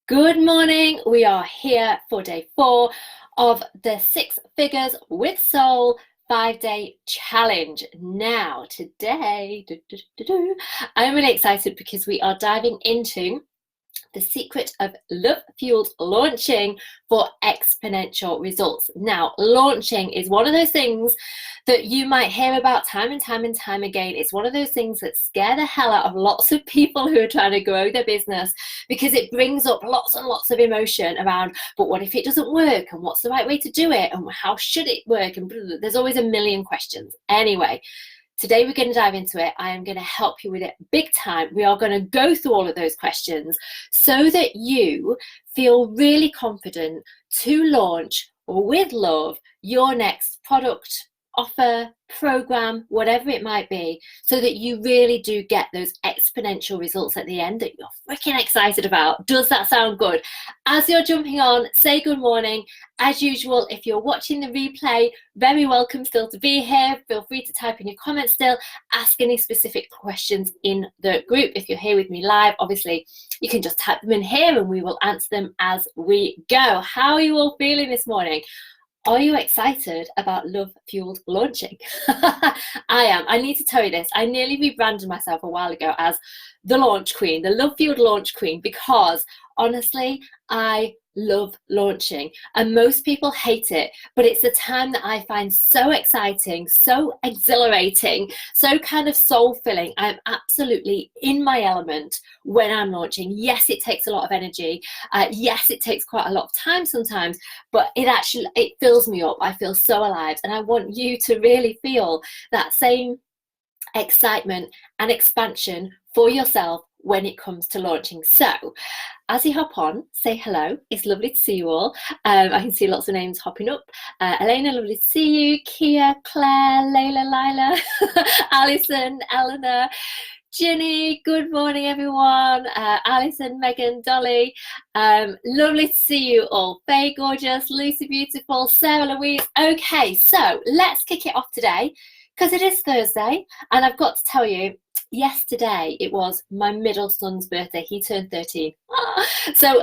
Good morning. We are here for day 4 of the 6 Figures with Soul 5-day challenge. Now, today, I'm really excited because we are diving into the secret of love-fueled launching for exponential results. Now, launching is one of those things that you might hear about time and time again. It's one of those things that scare the hell out of lots of people who are trying to grow their business because it brings up lots and lots of emotion around, but what if it doesn't work? And what's the right way to do it? And how should it work? And there's always a million questions. Anyway, today we're going to dive into it. I am going to help you with it big time. We are going to go through all of those questions so that you feel really confident to launch with love your next product, offer, program, whatever it might be, so that you really do get those exponential results at the end that you're freaking excited about. Does that sound good? As you're jumping on, say good morning. As usual, if you're watching the replay, very welcome still to be here. Feel free to type in your comments still. Ask any specific questions in the group. If you're here with me live, obviously, you can just type them in here and we will answer them as we go. How are you all feeling this morning? Are you excited about love-fueled launching? I am. I need to tell you this. I nearly rebranded myself a while ago as the launch queen, the love-fueled launch queen, because honestly, I love launching and most people hate it, but it's a time that I find so exciting, so exhilarating, so kind of soul-filling. I'm absolutely in my element when I'm launching. Yes, it takes a lot of energy. Yes, it takes quite a lot of time sometimes, but it fills me up. I feel so alive, and I want you to really feel that same excitement and expansion for yourself when it comes to launching. So as you hop on, say hello. It's lovely to see you all. I can see lots of names hopping up. Elena, lovely to see you. Kia, Claire, Layla, Lila, Alison, Eleanor, Ginny, good morning everyone. Alison, Megan, Dolly, lovely to see you all. Faye, gorgeous. Lucy, beautiful. Sarah, Louise. Okay, so let's kick it off today because it is Thursday, and I've got to tell you, yesterday it was my middle son's birthday. He turned 13. So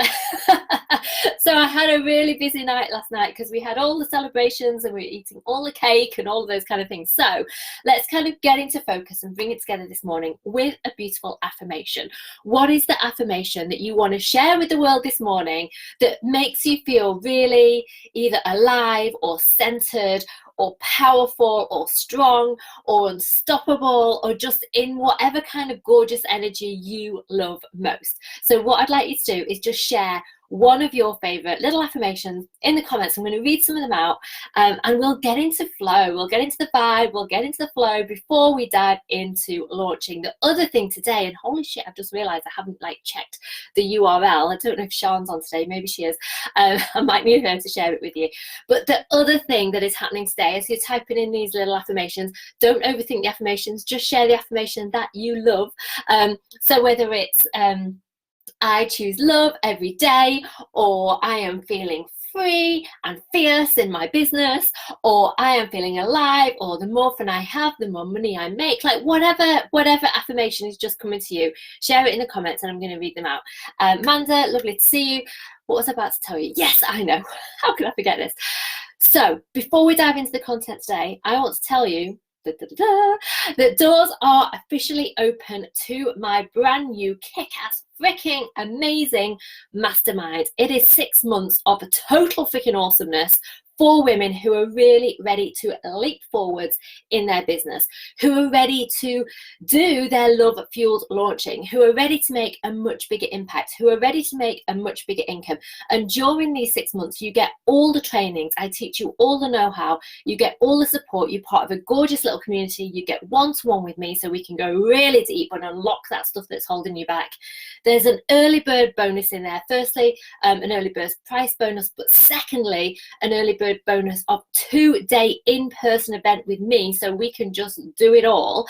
I had a really busy night last night because we had all the celebrations and we were eating all the cake and all of those kind of things. So let's kind of get into focus and bring it together this morning with a beautiful affirmation. What is the affirmation that you want to share with the world this morning that makes you feel really either alive or centered or powerful or strong or unstoppable or just in whatever kind of gorgeous energy you love most? So what I'd like you to do is just share one of your favorite little affirmations in the comments. I'm going to read some of them out, and we'll get into flow. We'll get into the vibe. We'll get into the flow before we dive into launching. The other thing today, and holy shit, I've just realized I haven't checked the URL. I don't know if Sean's on today. Maybe she is. I might need her to share it with you. But the other thing that is happening today, as you're typing in these little affirmations, don't overthink the affirmations. Just share the affirmation that you love. So whether it's I choose love every day, or I am feeling free and fierce in my business, or I am feeling alive, or the more fun I have, the more money I make. Whatever affirmation is just coming to you, share it in the comments and I'm going to read them out. Manda, lovely to see you. What was I about to tell you? Yes, I know. How could I forget this? So before we dive into the content today, I want to tell you the doors are officially open to my brand new kick-ass freaking amazing mastermind. It is 6 months of total freaking awesomeness for women who are really ready to leap forwards in their business, who are ready to do their love-fueled launching, who are ready to make a much bigger impact, who are ready to make a much bigger income. And during these 6 months, you get all the trainings. I teach you all the know-how. You get all the support. You're part of a gorgeous little community. You get one-to-one with me so we can go really deep and unlock that stuff that's holding you back. There's an early bird bonus in there. Firstly, an early bird price bonus, but secondly, an early bird bonus of 2-day in-person event with me so we can just do it all.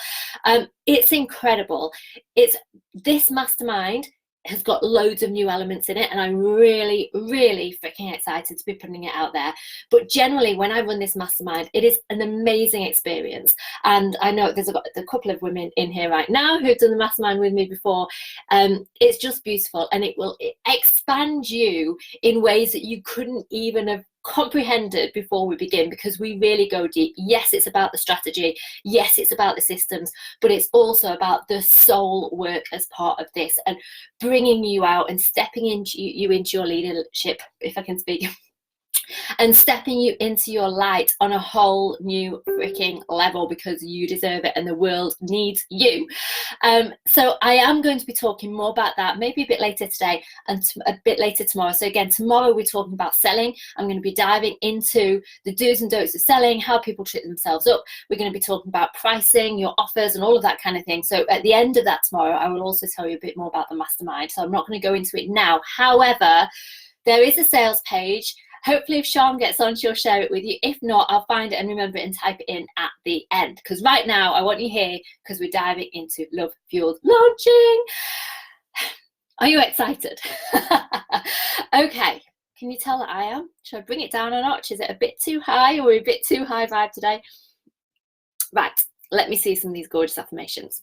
It's incredible. It's this mastermind has got loads of new elements in it, and I'm really, really freaking excited to be putting it out there. But generally, when I run this mastermind, it is an amazing experience. And I know there's a couple of women in here right now who've done the mastermind with me before. It's just beautiful, and it will expand you in ways that you couldn't even have comprehended before we begin, because we really go deep. Yes, it's about the strategy. Yes, it's about the systems, but it's also about the soul work as part of this, and bringing you out and stepping into you into your leadership, if I can speak, and stepping you into your light on a whole new freaking level, because you deserve it and the world needs you. So I am going to be talking more about that maybe a bit later today and a bit later tomorrow. So again, tomorrow we're talking about selling. I'm going to be diving into the do's and don'ts of selling, how people treat themselves up. We're going to be talking about pricing, your offers, and all of that kind of thing. So at the end of that tomorrow, I will also tell you a bit more about the mastermind. So I'm not going to go into it now. However, there is a sales page. Hopefully if Sean gets on, she'll share it with you. If not, I'll find it and remember it and type it in at the end. Because right now, I want you here because we're diving into Love Fueled Launching. Are you excited? Okay. Can you tell that I am? Should I bring it down a notch? Is it a bit too high, or a bit too high vibe today? Right. Let me see some of these gorgeous affirmations.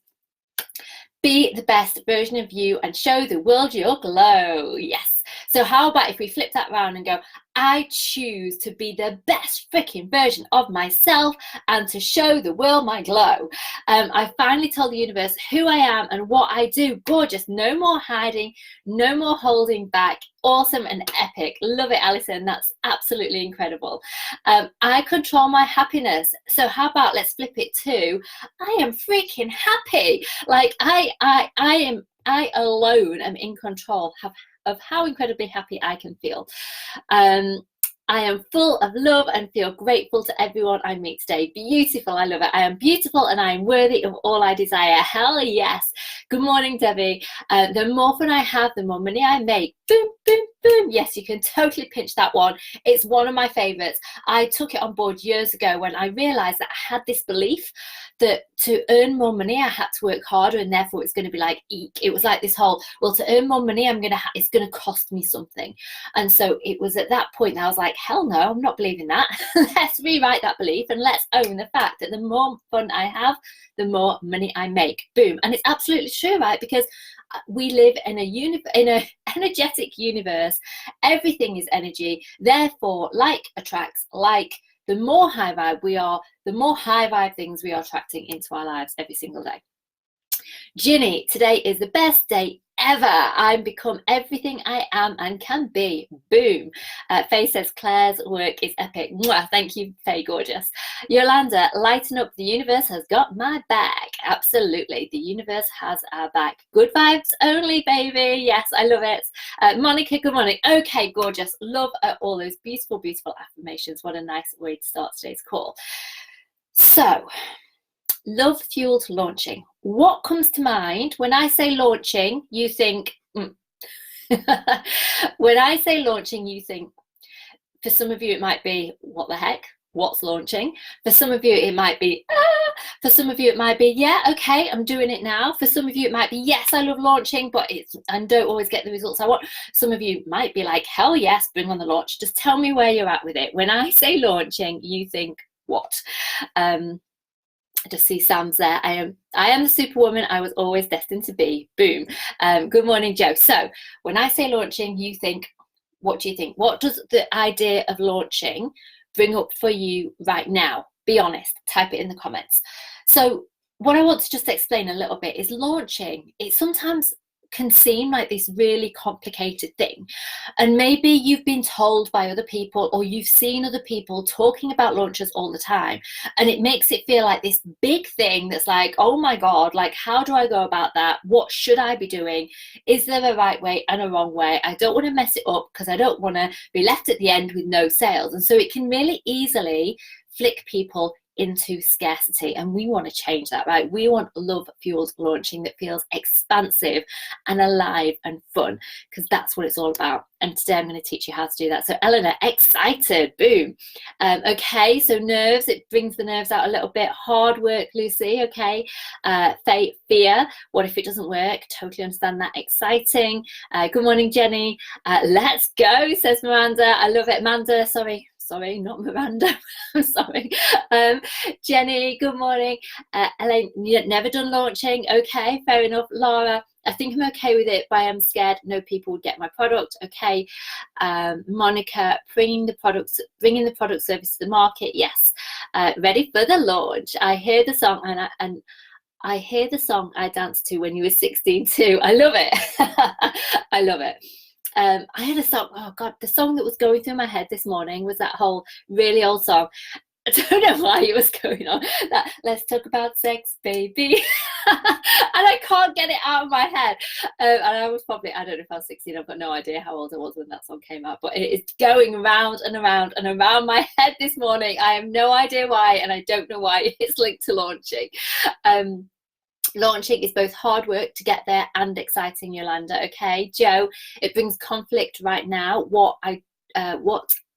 Be the best version of you and show the world your glow. Yes. So how about if we flip that around and go, I choose to be the best freaking version of myself and to show the world my glow. I finally told the universe who I am and what I do. Gorgeous. No more hiding, no more holding back. Awesome and epic. Love it, Alison. That's absolutely incredible. I control my happiness. So how about let's flip it to, I am freaking happy. Like I alone am in control of how incredibly happy I can feel. I am full of love and feel grateful to everyone I meet today. Beautiful. I love it. I am beautiful and I am worthy of all I desire. Hell yes. Good morning, Debbie. The more fun I have, the more money I make. Boom, boom, boom. Yes, you can totally pinch that one. It's one of my favorites. I took it on board years ago when I realized that I had this belief that to earn more money, I had to work harder, and therefore it's going to be like, eek. It was like this whole, well, to earn more money, it's going to cost me something. And so it was at that point that I was like, hell no, I'm not believing that. Let's rewrite that belief and let's own the fact that the more fun I have, the more money I make. Boom. And it's absolutely true, right? Because we live in a energetic universe. Everything is energy. Therefore, like attracts like. The more high vibe we are, the more high vibe things we are attracting into our lives every single day. Ginny, today is the best day ever. I've become everything I am and can be. Boom. Faye says Claire's work is epic. Mwah, thank you, Faye, gorgeous. Yolanda, lighten up. The universe has got my back. Absolutely. The universe has our back. Good vibes only, baby. Yes, I love it. Monica, good morning. Okay, gorgeous. Love all those beautiful, beautiful affirmations. What a nice way to start today's call. So, Love Fueled Launching. What comes to mind when I say launching? You think, when I say launching, you think, for some of you, it might be, what the heck? What's launching? For some of you, it might be, for some of you, it might be, yeah, okay, I'm doing it now. For some of you, it might be, yes, I love launching, but and don't always get the results I want. Some of you might be like, hell yes, bring on the launch. Just tell me where you're at with it. When I say launching, you think what? I just see Sam's there. I am the superwoman I was always destined to be. Boom. Good morning, Joe. So when I say launching, you think, what do you think? What does the idea of launching bring up for you right now? Be honest. Type it in the comments. So what I want to just explain a little bit is launching. It sometimes can seem like this really complicated thing, and maybe you've been told by other people, or you've seen other people talking about launches all the time, and it makes it feel like this big thing that's like, oh my god, like how do I go about that? What should I be doing? Is there a right way and a wrong way? I don't want to mess it up because I don't want to be left at the end with no sales. And so it can really easily flick people into scarcity, and we want to change that, right? We want love fueled launching that feels expansive and alive and fun, because that's what it's all about. And today I'm going to teach you how to do that. So Eleanor, excited, boom. Okay, so nerves, it brings the nerves out a little bit. Hard work, Lucy, okay. Faith, fear, what if it doesn't work? Totally understand that. Exciting. Good morning, Jenny. Let's go, says Miranda. I love it. Amanda, sorry, not Miranda. I'm sorry. Jenny, good morning. Elaine, never done launching. Okay, fair enough. Laura, I think I'm okay with it, but I am scared no people would get my product. Okay. Monica, bringing the product service to the market. Yes. Ready for the launch. I hear the song and I hear the song I danced to when you were 16 too. I love it. I love it. I had a song, oh God, the song that was going through my head this morning was that whole really old song. I don't know why it was going on. That let's talk about sex, baby. And I can't get it out of my head. And I was probably, I don't know if I was 16, I've got no idea how old I was when that song came out, but it is going around and around and around my head this morning. I have no idea why, and I don't know why it's linked to launching. Launching is both hard work to get there and exciting, Yolanda. Okay, Joe, it brings conflict right now. What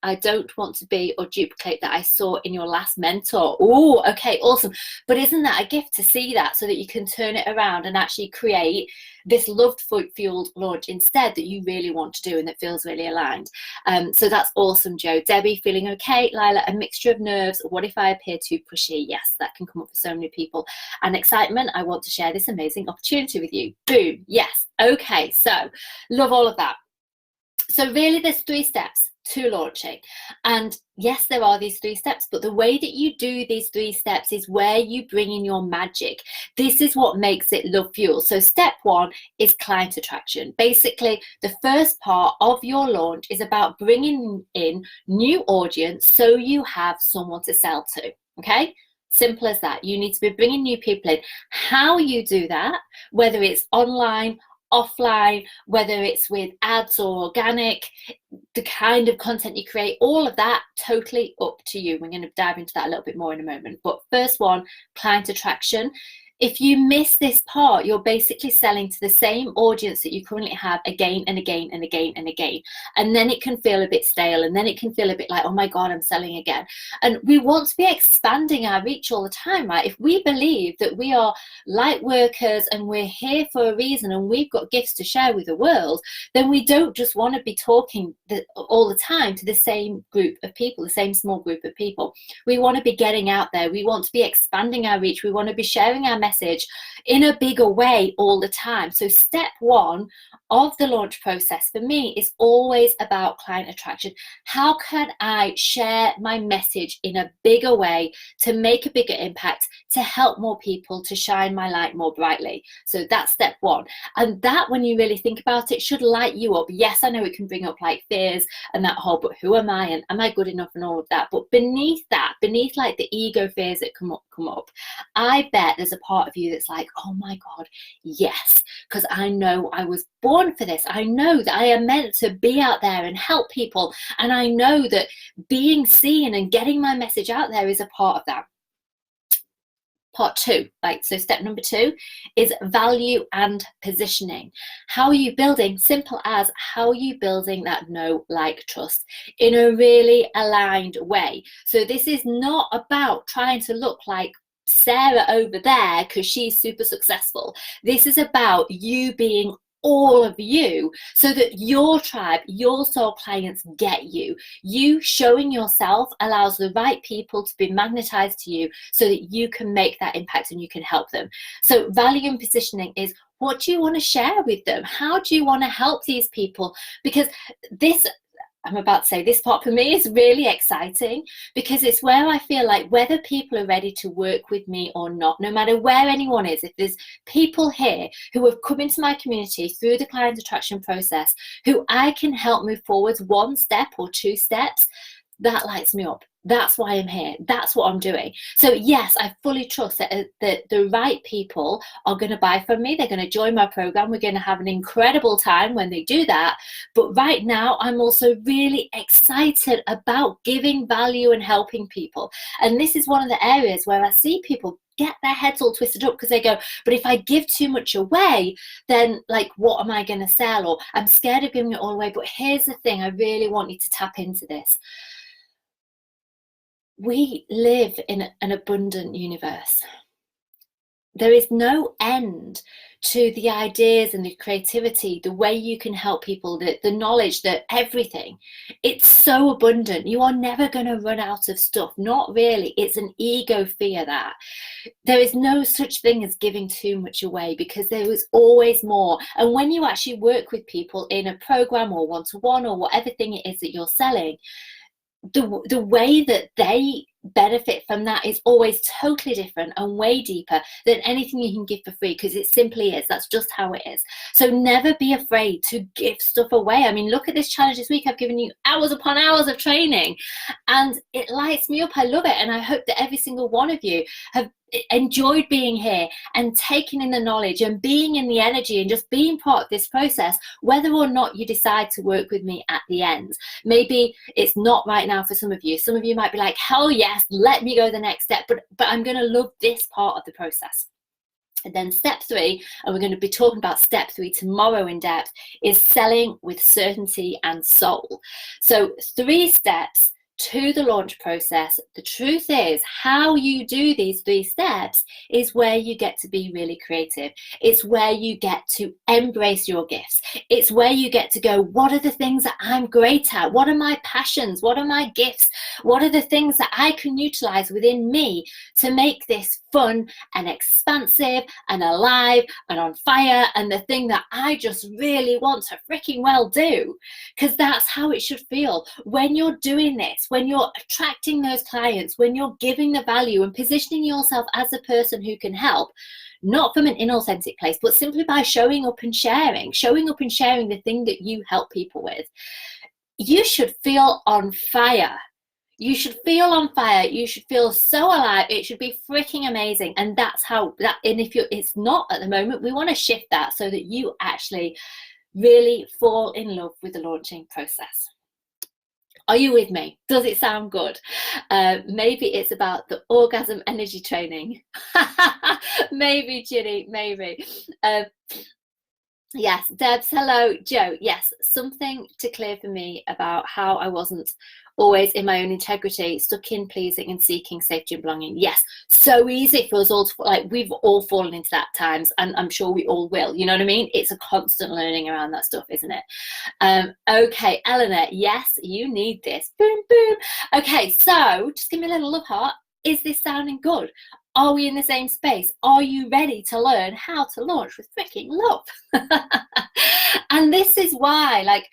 I don't want to be or duplicate that I saw in your last mentor. Oh, okay, awesome. But isn't that a gift to see that, so that you can turn it around and actually create this loved fueled launch instead that you really want to do and that feels really aligned. So that's awesome, Joe. Debbie, feeling okay? Lila, a mixture of nerves. What if I appear too pushy? Yes, that can come up for so many people. And excitement. I want to share this amazing opportunity with you. Boom. Yes. Okay. So love all of that. So really there's 3 steps to launching, and yes, there are these 3 steps, but the way that you do these 3 steps is where you bring in your magic. This is what makes it love fuel. So step 1 is client attraction. Basically, the first part of your launch is about bringing in new audience so you have someone to sell to. Okay, simple as that. You need to be bringing new people in. How you do that, whether it's online, offline, whether it's with ads or organic, the kind of content you create, all of that, totally up to you. We're going to dive into that a little bit more in a moment. But first one, client attraction. If you miss this part, you're basically selling to the same audience that you currently have again and again and again and again. And then it can feel a bit stale, and then it can feel a bit like, oh my God, I'm selling again. And we want to be expanding our reach all the time, right? If we believe that we are light workers and we're here for a reason and we've got gifts to share with the world, then we don't just want to be talking all the time to the same group of people, the same small group of people. We want to be getting out there. We want to be expanding our reach. We want to be sharing our message in a bigger way all the time. So step 1 of the launch process for me is always about client attraction. How can I share my message in a bigger way to make a bigger impact, to help more people, to shine my light more brightly? So that's step 1. And that, when you really think about it, should light you up. Yes, I know it can bring up like fears and that whole, but who am I and am I good enough and all of that. But beneath that, beneath like the ego fears that come up, I bet there's a part of you that's like, oh my God, yes, because I know I was born for this. I know that I am meant to be out there and help people. And I know that being seen and getting my message out there is a part of that. Part 2, right? So step number 2 is value and positioning. How are you building? Simple as, how are you building that know, like, trust in a really aligned way? So this is not about trying to look like Sarah over there because she's super successful. This is about you being all of you, so that your tribe, your soul clients get you. You showing yourself allows the right people to be magnetized to you so that you can make that impact and you can help them. So value and positioning is, what do you want to share with them? How do you want to help these people? Because this, I'm about to say, this part for me is really exciting, because it's where I feel like whether people are ready to work with me or not, no matter where anyone is, if there's people here who have come into my community through the client attraction process, who I can help move forwards 1 step or 2 steps, That lights me up. That's why I'm here. That's what I'm doing. So yes, I fully trust that the right people are going to buy from me. They're going to join my program. We're going to have an incredible time when they do that. But right now, I'm also really excited about giving value and helping people. And this is one of the areas where I see people get their heads all twisted up because they go, but if I give too much away, then like, what am I going to sell? Or I'm scared of giving it all away. But here's the thing, I really want you to tap into this. We live in an abundant universe. There is no end to the ideas and the creativity, the way you can help people, the knowledge, that everything. It's so abundant. You are never going to run out of stuff. Not really. It's an ego fear that. There is no such thing as giving too much away, because there is always more. And when you actually work with people in a program or one-to-one or whatever thing it is that you're selling, the way that they benefit from that is always totally different and way deeper than anything you can give for free, because it simply is. That's just how it is. So never be afraid to give stuff away. I mean, look at this challenge this week. I've given you hours upon hours of training, and it lights me up. I love it. And I hope that every single one of you have enjoyed being here and taking in the knowledge and being in the energy and just being part of this process, whether or not you decide to work with me at the end. Maybe it's not right now for some of you. Some of you might be like, hell yes, let me go the next step, but I'm going to love this part of the process. And then step 3, and we're going to be talking about step 3 tomorrow in depth, is selling with certainty and soul. So 3 steps to the launch process. The truth is, how you do these 3 steps is where you get to be really creative. It's where you get to embrace your gifts. It's where you get to go, what are the things that I'm great at? What are my passions? What are my gifts? What are the things that I can utilize within me to make this fun and expansive and alive and on fire, and the thing that I just really want to freaking well do? Because that's how it should feel when you're doing this. When you're attracting those clients, when you're giving the value and positioning yourself as a person who can help, not from an inauthentic place, but simply by showing up and sharing the thing that you help people with, you should feel on fire. You should feel on fire. You should feel so alive. It should be freaking amazing. And that's how that, and if it's not at the moment, we want to shift that so that you actually really fall in love with the launching process. Are you with me? Does it sound good? Maybe it's about the orgasm energy training. Maybe, Ginny, maybe. Yes, Debs, hello. Joe, yes, something to clear for me about how I wasn't always in my own integrity, stuck in pleasing and seeking safety and belonging. Yes, so easy for us all to, like, we've all fallen into that times, and I'm sure we all will, you know what I mean? It's a constant learning around that stuff, isn't it? Okay, Eleanor, yes, you need this. Boom, boom. Okay, so just give me a little love heart. Is this sounding good? Are we in the same space? Are you ready to learn how to launch with freaking love? And this is why, like,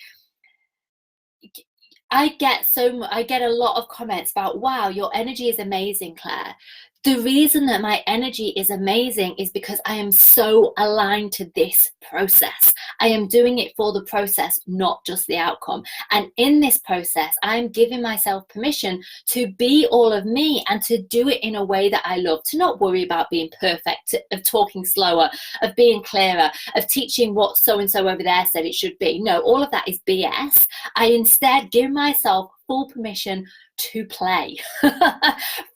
I get a lot of comments about, wow, your energy is amazing, Claire. The reason that my energy is amazing is because I am so aligned to this process. I am doing it for the process, not just the outcome. And in this process, I am giving myself permission to be all of me and to do it in a way that I love, to not worry about being perfect, of talking slower, of being clearer, of teaching what so-and-so over there said it should be. No, all of that is BS. I instead give myself full permission to play.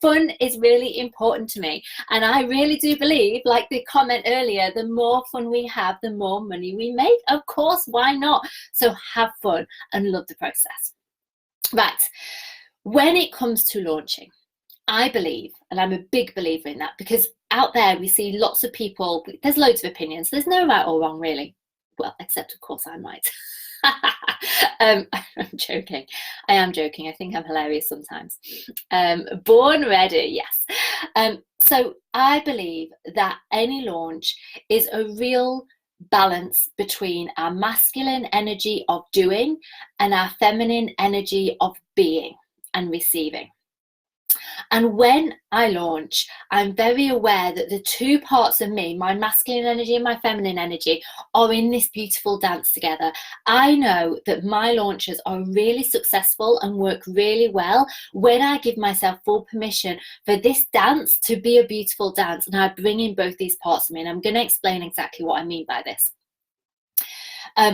Fun is really important to me, and I really do believe, like the comment earlier, the more fun we have, the more money we make. Of course, why not? So have fun and love the process. Right, when it comes to launching, I believe, and I'm a big believer in that, because out there we see lots of people, there's loads of opinions, there's no right or wrong really, well, except of course I'm right. I'm joking. I am joking. I think I'm hilarious sometimes. Born ready, yes. So I believe that any launch is a real balance between our masculine energy of doing and our feminine energy of being and receiving. And when I launch, I'm very aware that the two parts of me, my masculine energy and my feminine energy, are in this beautiful dance together. I know that my launches are really successful and work really well when I give myself full permission for this dance to be a beautiful dance, and I bring in both these parts of me. And I'm going to explain exactly what I mean by this.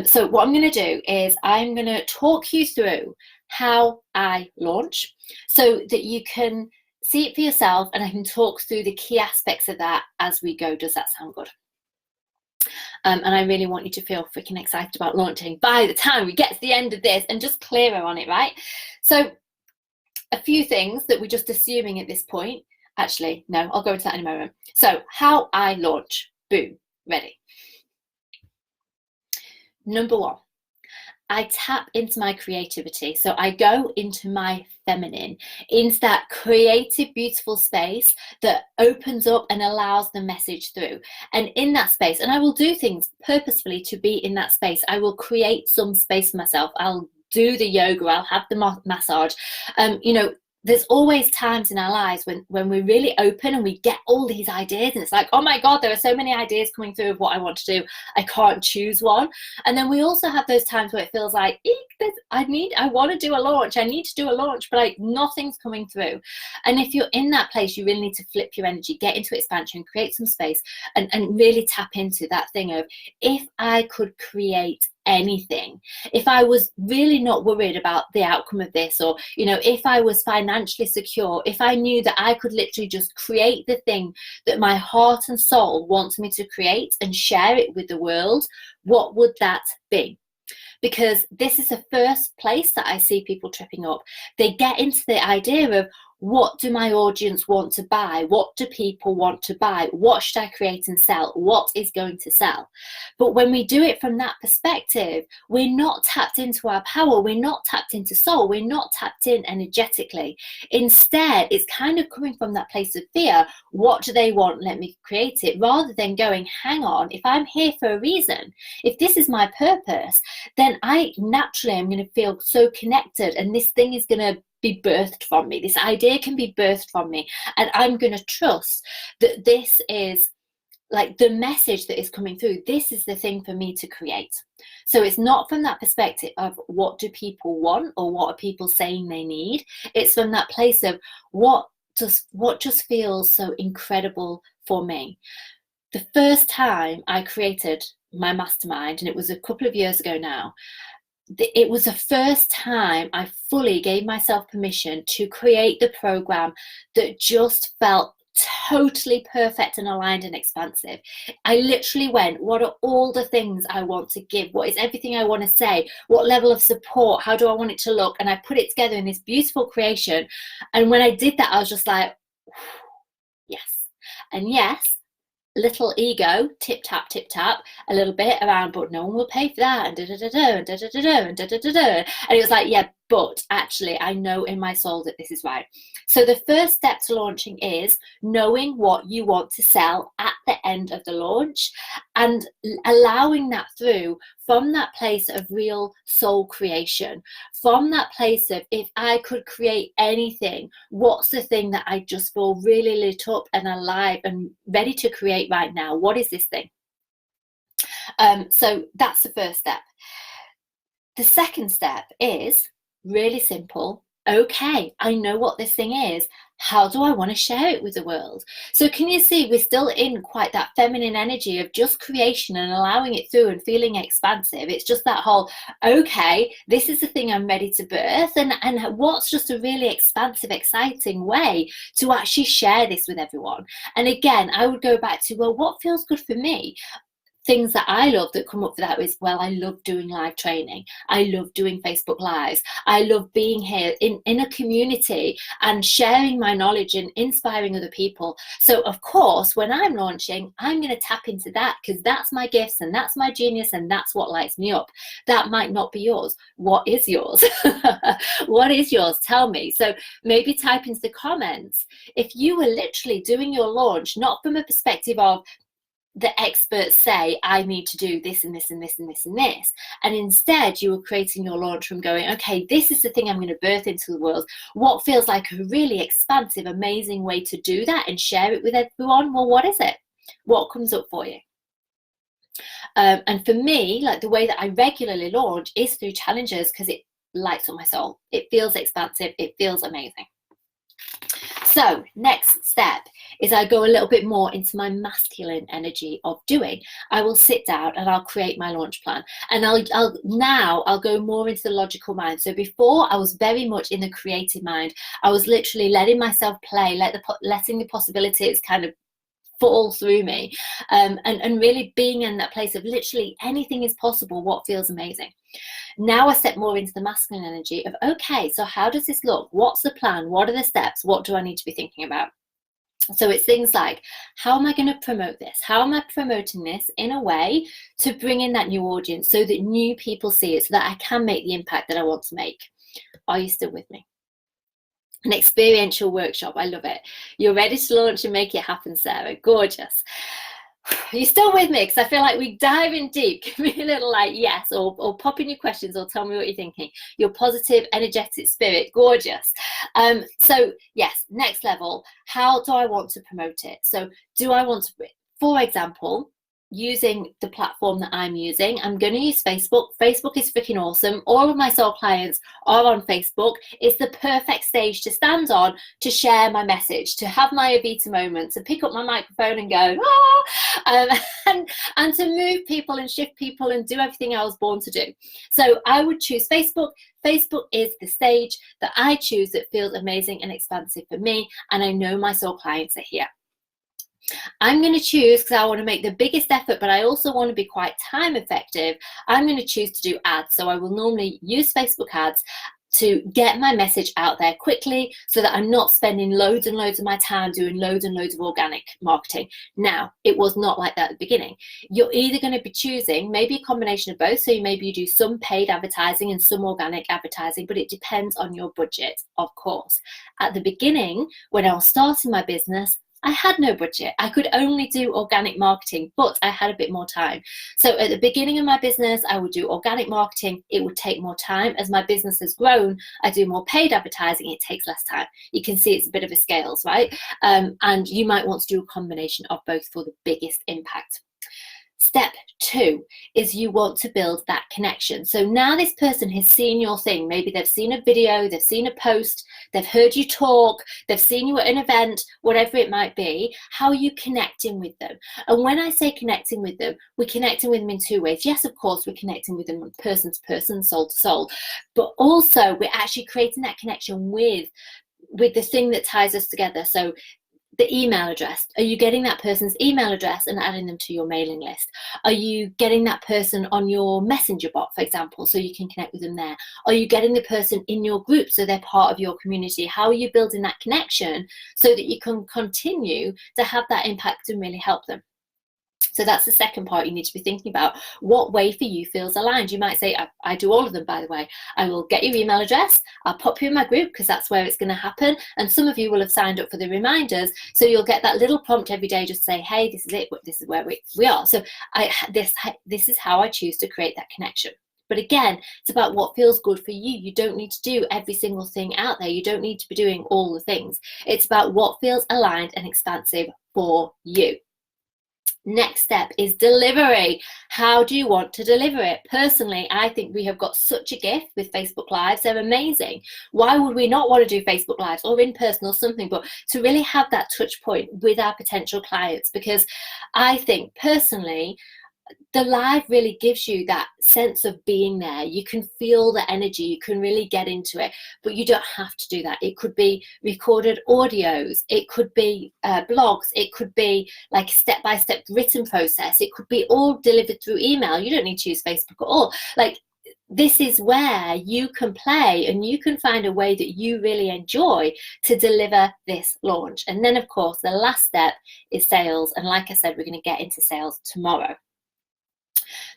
So what I'm going to do is I'm going to talk you through how I launch so that you can see it for yourself, and I can talk through the key aspects of that as we go. Does that sound good? And I really want you to feel freaking excited about launching by the time we get to the end of this and just clearer on it, right? So a few things that we're just assuming at this point. Actually, no, I'll go into that in a moment. So how I launch. Boom, ready. Number one, I tap into my creativity. So I go into my feminine, into that creative, beautiful space that opens up and allows the message through. And in that space, and I will do things purposefully to be in that space. I will create some space for myself. I'll do the yoga, I'll have the massage. There's always times in our lives when we're really open and we get all these ideas, and it's like, oh my God, there are so many ideas coming through of what I want to do. I can't choose one. And then we also have those times where it feels like, I want to do a launch. I need to do a launch, but nothing's coming through. And if you're in that place, you really need to flip your energy, get into expansion, create some space, and really tap into that thing of, if I could create anything, if I was really not worried about the outcome of this, or if I was financially secure, if I knew that I could literally just create the thing that my heart and soul wants me to create and share it with the world, what would that be? Because this is the first place that I see people tripping up. They get into the idea of, what do my audience want to buy? What do people want to buy? What should I create and sell? What is going to sell? But when we do it from that perspective, we're not tapped into our power. We're not tapped into soul. We're not tapped in energetically. Instead, it's kind of coming from that place of fear. What do they want? Let me create it. Rather than going, hang on, if I'm here for a reason, if this is my purpose, then I naturally am going to feel so connected, and this thing is going to be birthed from me. This idea can be birthed from me, and I'm going to trust that this is like the message that is coming through. This is the thing for me to create. So it's not from that perspective of what do people want or what are people saying they need. It's from that place of what just feels so incredible for me. The first time I created my mastermind, and it was a couple of years ago now, it was the first time I fully gave myself permission to create the program that just felt totally perfect and aligned and expansive. I literally went, what are all the things I want to give? What is everything I want to say? What level of support? How do I want it to look? And I put it together in this beautiful creation. And when I did that, I was just like, yes. And yes, little ego, tip tap a little bit around, but no one will pay for that, and and and it was like, yeah, but actually I know in my soul that this is right. So the first step to launching is knowing what you want to sell at the end of the launch, and allowing that through from that place of real soul creation, from that place of, if I could create anything, what's the thing that I just feel really lit up and alive and ready to create right now? What is this thing? So that's the first step. The second step is really simple. Okay, I know what this thing is. How do I want to share it with the world? So can you see we're still in quite that feminine energy of just creation and allowing it through and feeling expansive. It's just that whole, okay, this is the thing I'm ready to birth, and what's just a really expansive, exciting way to actually share this with everyone? And again, I would go back to, well, what feels good for me? Things that I love that come up for that is, well, I love doing live training. I love doing Facebook Lives. I love being here in a community and sharing my knowledge and inspiring other people. So of course, when I'm launching, I'm going to tap into that, because that's my gifts and that's my genius and that's what lights me up. That might not be yours. What is yours? What is yours? Tell me. So maybe type into the comments if you were literally doing your launch, not from a perspective of, the experts say, I need to do this and this and this and this and this. And instead you were creating your launch from going, okay, this is the thing I'm going to birth into the world. What feels like a really expansive, amazing way to do that and share it with everyone? Well, what is it? What comes up for you? And for me, like the way that I regularly launch is through challenges, because it lights up my soul. It feels expansive. It feels amazing. So next step is I go a little bit more into my masculine energy of doing. I will sit down and I'll create my launch plan, and I'll go more into the logical mind. So before, I was very much in the creative mind. I was literally letting myself play, letting the possibilities kind of fall through me, and really being in that place of literally anything is possible, what feels amazing. Now I step more into the masculine energy of, okay, so how does this look? What's the plan? What are the steps? What do I need to be thinking about? So it's things like, how am I going to promote this? How am I promoting this in a way to bring in that new audience so that new people see it, so that I can make the impact that I want to make? Are you still with me? An experiential workshop. I love it. You're ready to launch and make it happen, Sarah. Gorgeous. Are you still with me? Because I feel like we dive in deep. Give me a little like yes, or pop in your questions, or tell me what you're thinking. Your positive, energetic spirit. Gorgeous. So yes, next level. How do I want to promote it? So do I want to, for example, using the platform that I'm using, I'm going to use Facebook. Facebook is freaking awesome. All of my soul clients are on Facebook. It's the perfect stage to stand on, to share my message, to have my Evita moment, to pick up my microphone and go, and to move people and shift people and do everything I was born to do. So I would choose Facebook. Facebook is the stage that I choose that feels amazing and expansive for me, and I know my soul clients are here. I'm going to choose, because I want to make the biggest effort, but I also want to be quite time effective, I'm going to choose to do ads. So I will normally use Facebook ads to get my message out there quickly, so that I'm not spending loads and loads of my time doing loads and loads of organic marketing. Now, it was not like that at the beginning. You're either going to be choosing maybe a combination of both. So maybe you do some paid advertising and some organic advertising, but it depends on your budget, of course. At the beginning, when I was starting my business, I had no budget. I could only do organic marketing, but I had a bit more time. So at the beginning of my business, I would do organic marketing. It would take more time. As my business has grown, I do more paid advertising. It takes less time. You can see it's a bit of a scales, right? And you might want to do a combination of both for the biggest impact. Step 2 is you want to build that connection. So now this person has seen your thing. Maybe they've seen a video, they've seen a post, they've heard you talk, they've seen you at an event, whatever it might be. How are you connecting with them? And when I say connecting with them, we're connecting with them in two ways. Yes, of course, we're connecting with them person to person, soul to soul, but also we're actually creating that connection with the thing that ties us together. So the email address, are you getting that person's email address and adding them to your mailing list? Are you getting that person on your messenger bot, for example, so you can connect with them there? Are you getting the person in your group so they're part of your community? How are you building that connection so that you can continue to have that impact and really help them? So that's the second part you need to be thinking about. What way for you feels aligned? You might say, I do all of them, by the way. I will get your email address. I'll pop you in my group, because that's where it's going to happen. And some of you will have signed up for the reminders. So you'll get that little prompt every day, just say, hey, this is it. This is where we are. So this is how I choose to create that connection. But again, it's about what feels good for you. You don't need to do every single thing out there. You don't need to be doing all the things. It's about what feels aligned and expansive for you. Next step is delivery. How do you want to deliver it? Personally, I think we have got such a gift with Facebook Lives. They're amazing. Why would we not want to do Facebook Lives or in person or something, but to really have that touch point with our potential clients? Because I think personally, the live really gives you that sense of being there. You can feel the energy, you can really get into it, but you don't have to do that. It could be recorded audios, it could be blogs, it could be like a step-by-step written process, it could be all delivered through email. You don't need to use Facebook at all. Like, this is where you can play and you can find a way that you really enjoy to deliver this launch. And then, of course, the last step is sales. And like I said, we're going to get into sales tomorrow.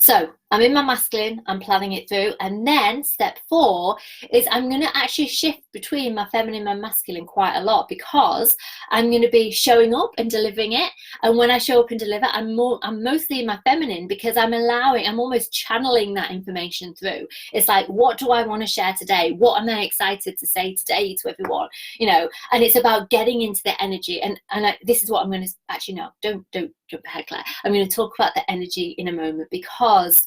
So I'm in my masculine, I'm planning it through. And then step 4 is I'm going to actually shift between my feminine and my masculine quite a lot, because I'm going to be showing up and delivering it. And when I show up and deliver, I'm mostly in my feminine, because I'm almost channeling that information through. It's like, what do I want to share today? What am I excited to say today to everyone? And it's about getting into the energy. And this is what I'm going to actually, no, don't jump ahead, Claire. I'm going to talk about the energy in a moment, because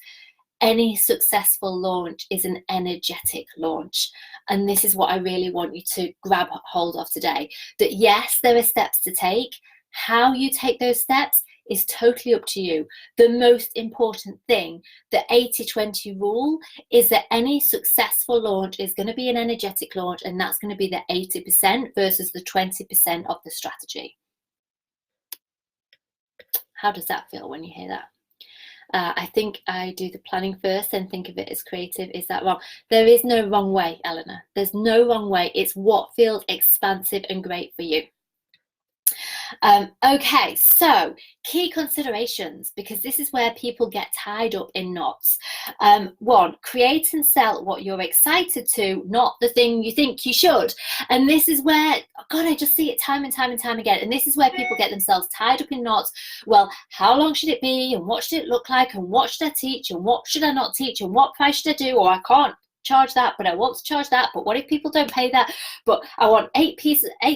any successful launch is an energetic launch. And this is what I really want you to grab hold of today. That yes, there are steps to take. How you take those steps is totally up to you. The most important thing, the 80-20 rule, is that any successful launch is going to be an energetic launch, and that's going to be the 80% versus the 20% of the strategy. How does that feel when you hear that? I think I do the planning first and think of it as creative. Is that wrong? There is no wrong way, Eleanor. There's no wrong way. It's what feels expansive and great for you. Okay, so key considerations, because this is where people get tied up in knots. 1, create and sell what you're excited to, not the thing you think you should. And this is where, God, I just see it time and time and time again. And this is where people get themselves tied up in knots. Well, how long should it be? And what should it look like? And what should I teach? And what should I not teach? And what price should I do? Or I can't charge that, but I want to charge that. But what if people don't pay that? But I want 8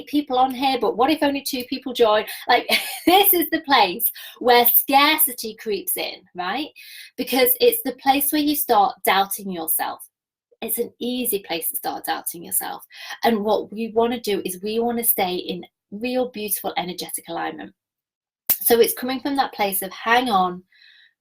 people on here, but what if only 2 people join? Like, this is the place where scarcity creeps in, right? Because it's the place where you start doubting yourself. It's an easy place to start doubting yourself. And what we want to do is we want to stay in real beautiful energetic alignment. So it's coming from that place of, hang on,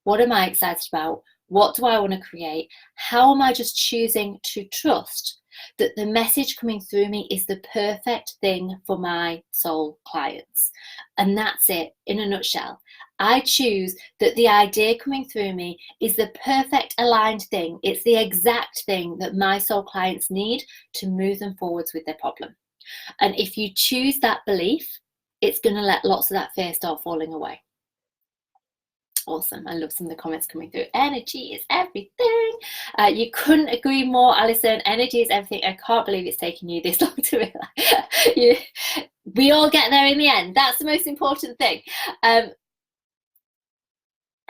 what am I excited about? What do I want to create? How am I just choosing to trust that the message coming through me is the perfect thing for my soul clients? And that's it in a nutshell. I choose that the idea coming through me is the perfect aligned thing. It's the exact thing that my soul clients need to move them forwards with their problem. And if you choose that belief, it's going to let lots of that fear start falling away. Awesome. I love some of the comments coming through. Energy is everything. You couldn't agree more, Alison. Energy is everything. I can't believe it's taken you this long to realize. We all get there in the end. That's the most important thing.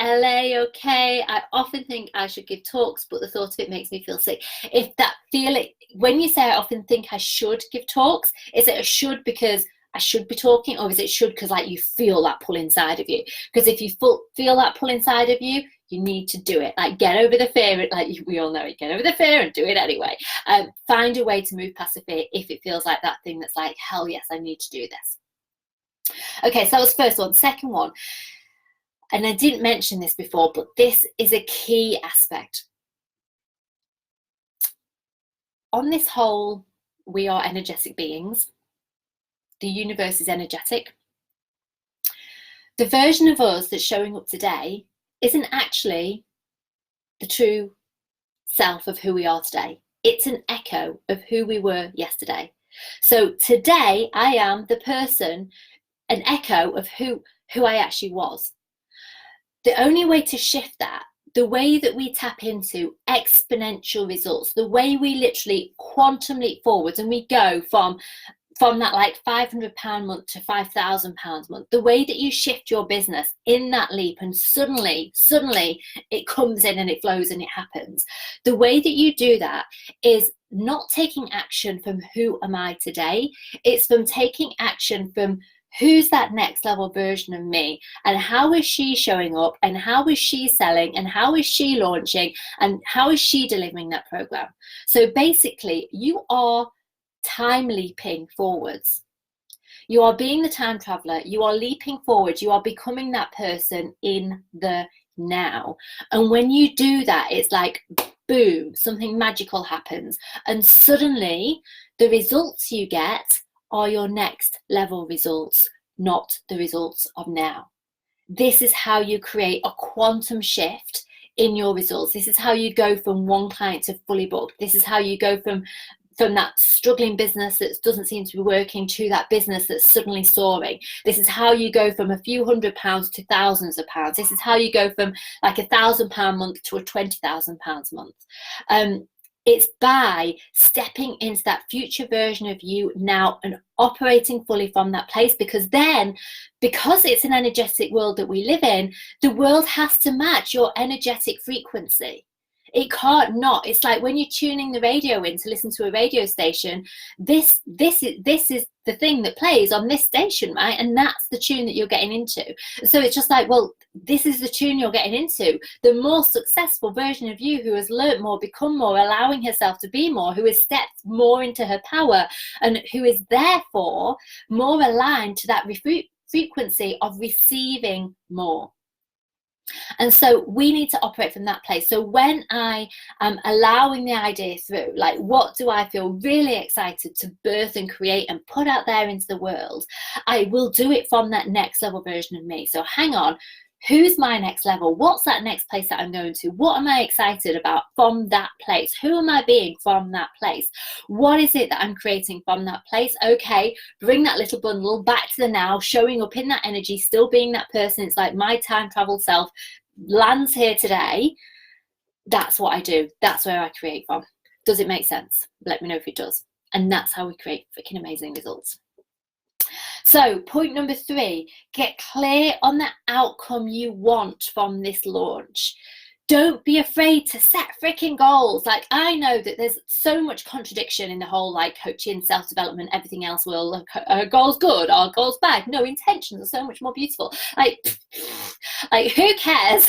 LA, okay. I often think I should give talks, but the thought of it makes me feel sick. If that feeling, when you say I often think I should give talks, is it a should because I should be talking, or is it should because like you feel that pull inside of you? Because if you feel that pull inside of you, you need to do it. Like, get over the fear, like we all know it, get over the fear and do it anyway. Find a way to move past the fear if it feels like that thing that's like, hell yes, I need to do this. Okay, so that was the first one. Second one, and I didn't mention this before, but this is a key aspect. On this whole, we are energetic beings. The universe is energetic. The version of us that's showing up today isn't actually the true self of who we are today. It's an echo of who we were yesterday. So today I am the person, an echo of who I actually was. The only way to shift that, the way that we tap into exponential results, the way we literally quantum leap forwards and we go from that like £500 month to £5,000 month, the way that you shift your business in that leap and suddenly it comes in and it flows and it happens. The way that you do that is not taking action from who am I today, it's from taking action from who's that next level version of me, and how is she showing up, and how is she selling, and how is she launching, and how is she delivering that program. So basically you are time leaping forwards. You are being the time traveler. You are leaping forward. You are becoming that person in the now. And when you do that, it's like boom, something magical happens, and suddenly the results you get are your next level results, not the results of now. This is how you create a quantum shift in your results. This is how you go from one client to fully booked. This is how you go from from that struggling business that doesn't seem to be working to that business that's suddenly soaring. This is how you go from a few £100s to thousands of pounds. This is how you go from like £1,000 month to a £20,000 month. It's by stepping into that future version of you now and operating fully from that place, because then, because it's an energetic world that we live in, the world has to match your energetic frequency. It can't not. It's like when you're tuning the radio in to listen to a radio station, this is the thing that plays on this station, right? And that's the tune that you're getting into. So it's just like, well, this is the tune you're getting into. The more successful version of you, who has learnt more, become more, allowing herself to be more, who has stepped more into her power, and who is therefore more aligned to that frequency of receiving more. And so we need to operate from that place. So when I am allowing the idea through, like, what do I feel really excited to birth and create and put out there into the world, I will do it from that next level version of me. So hang on, who's my next level? What's that next place that I'm going to? What am I excited about from that place? Who am I being from that place? What is it that I'm creating from that place? Okay, bring that little bundle back to the now, showing up in that energy, still being that person. It's like my time travel self lands here today. That's what I do. That's where I create from. Does it make sense? Let me know if it does. And that's how we create freaking amazing results. So point number 3, get clear on the outcome you want from this launch. Don't be afraid to set freaking goals. Like, I know that there's so much contradiction in the whole like coaching, self-development, everything else. Well, are goals good? Are goals bad? No, intentions are so much more beautiful. Like who cares?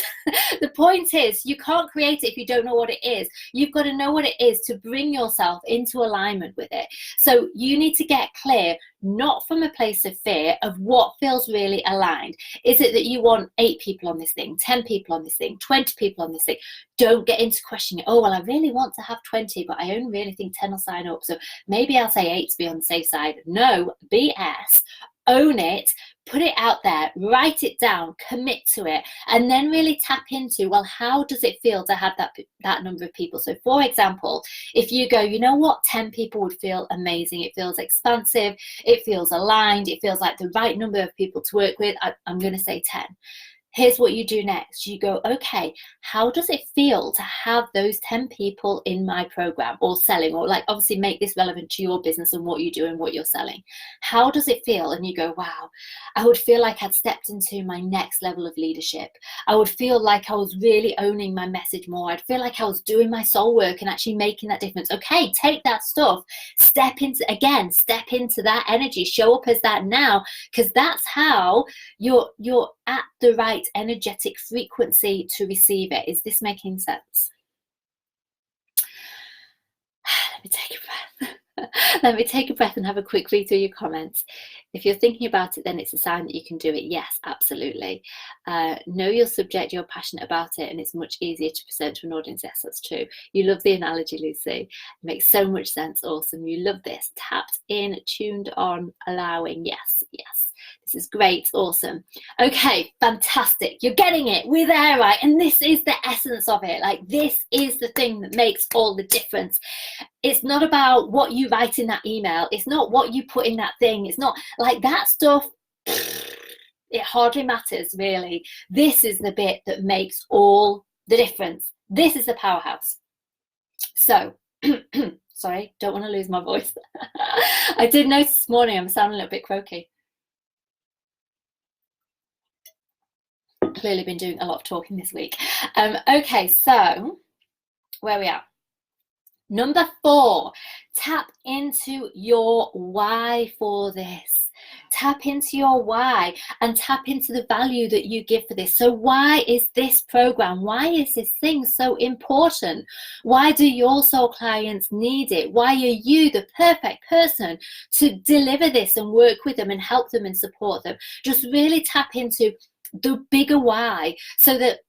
The point is, you can't create it if you don't know what it is. You've got to know what it is to bring yourself into alignment with it. So you need to get clear, not from a place of fear, of what feels really aligned. Is it that you want 8 people on this thing, 10 people on this thing, 20 people on this thing? Don't get into questioning, oh, well, I really want to have 20, but I only really think 10 will sign up, so maybe I'll say 8 to be on the safe side. No, BS. Own it, put it out there, write it down, commit to it, and then really tap into, well, how does it feel to have that number of people? So for example, if you go, you know what, 10 people would feel amazing, it feels expansive, it feels aligned, it feels like the right number of people to work with, I'm going to say 10. Here's what you do next. You go, okay, how does it feel to have those 10 people in my program or selling, or like obviously make this relevant to your business and what you do and what you're selling? How does it feel? And you go, wow, I would feel like I'd stepped into my next level of leadership. I would feel like I was really owning my message more. I'd feel like I was doing my soul work and actually making that difference. Okay, take that stuff, step into that energy, show up as that now, because that's how you're at the right energetic frequency to receive it. Is this making sense? Let me take a breath. Let me take a breath and have a quick read through your comments. If you're thinking about it, then it's a sign that you can do it. Yes, absolutely. Know your subject, you're passionate about it, and it's much easier to present to an audience. Yes, that's true. You love the analogy, Lucy. It makes so much sense. Awesome. You love this. Tapped in, tuned on, allowing. Yes, yes. This is great. Awesome. Okay, fantastic. You're getting it. We're there, right? And this is the essence of it. Like, this is the thing that makes all the difference. It's not about what you write in that email. It's not what you put in that thing. It's not like that stuff. It hardly matters, really. This is the bit that makes all the difference. This is the powerhouse. So, sorry, don't want to lose my voice. I did notice this morning I'm sounding a little bit croaky. Clearly been doing a lot of talking this week. Okay, so where we are. Number 4, tap into your why for this. Tap into your why and tap into the value that you give for this. So why is this program, why is this thing so important? Why do your soul clients need it? Why are you the perfect person to deliver this and work with them and help them and support them? Just really tap into the bigger why, so that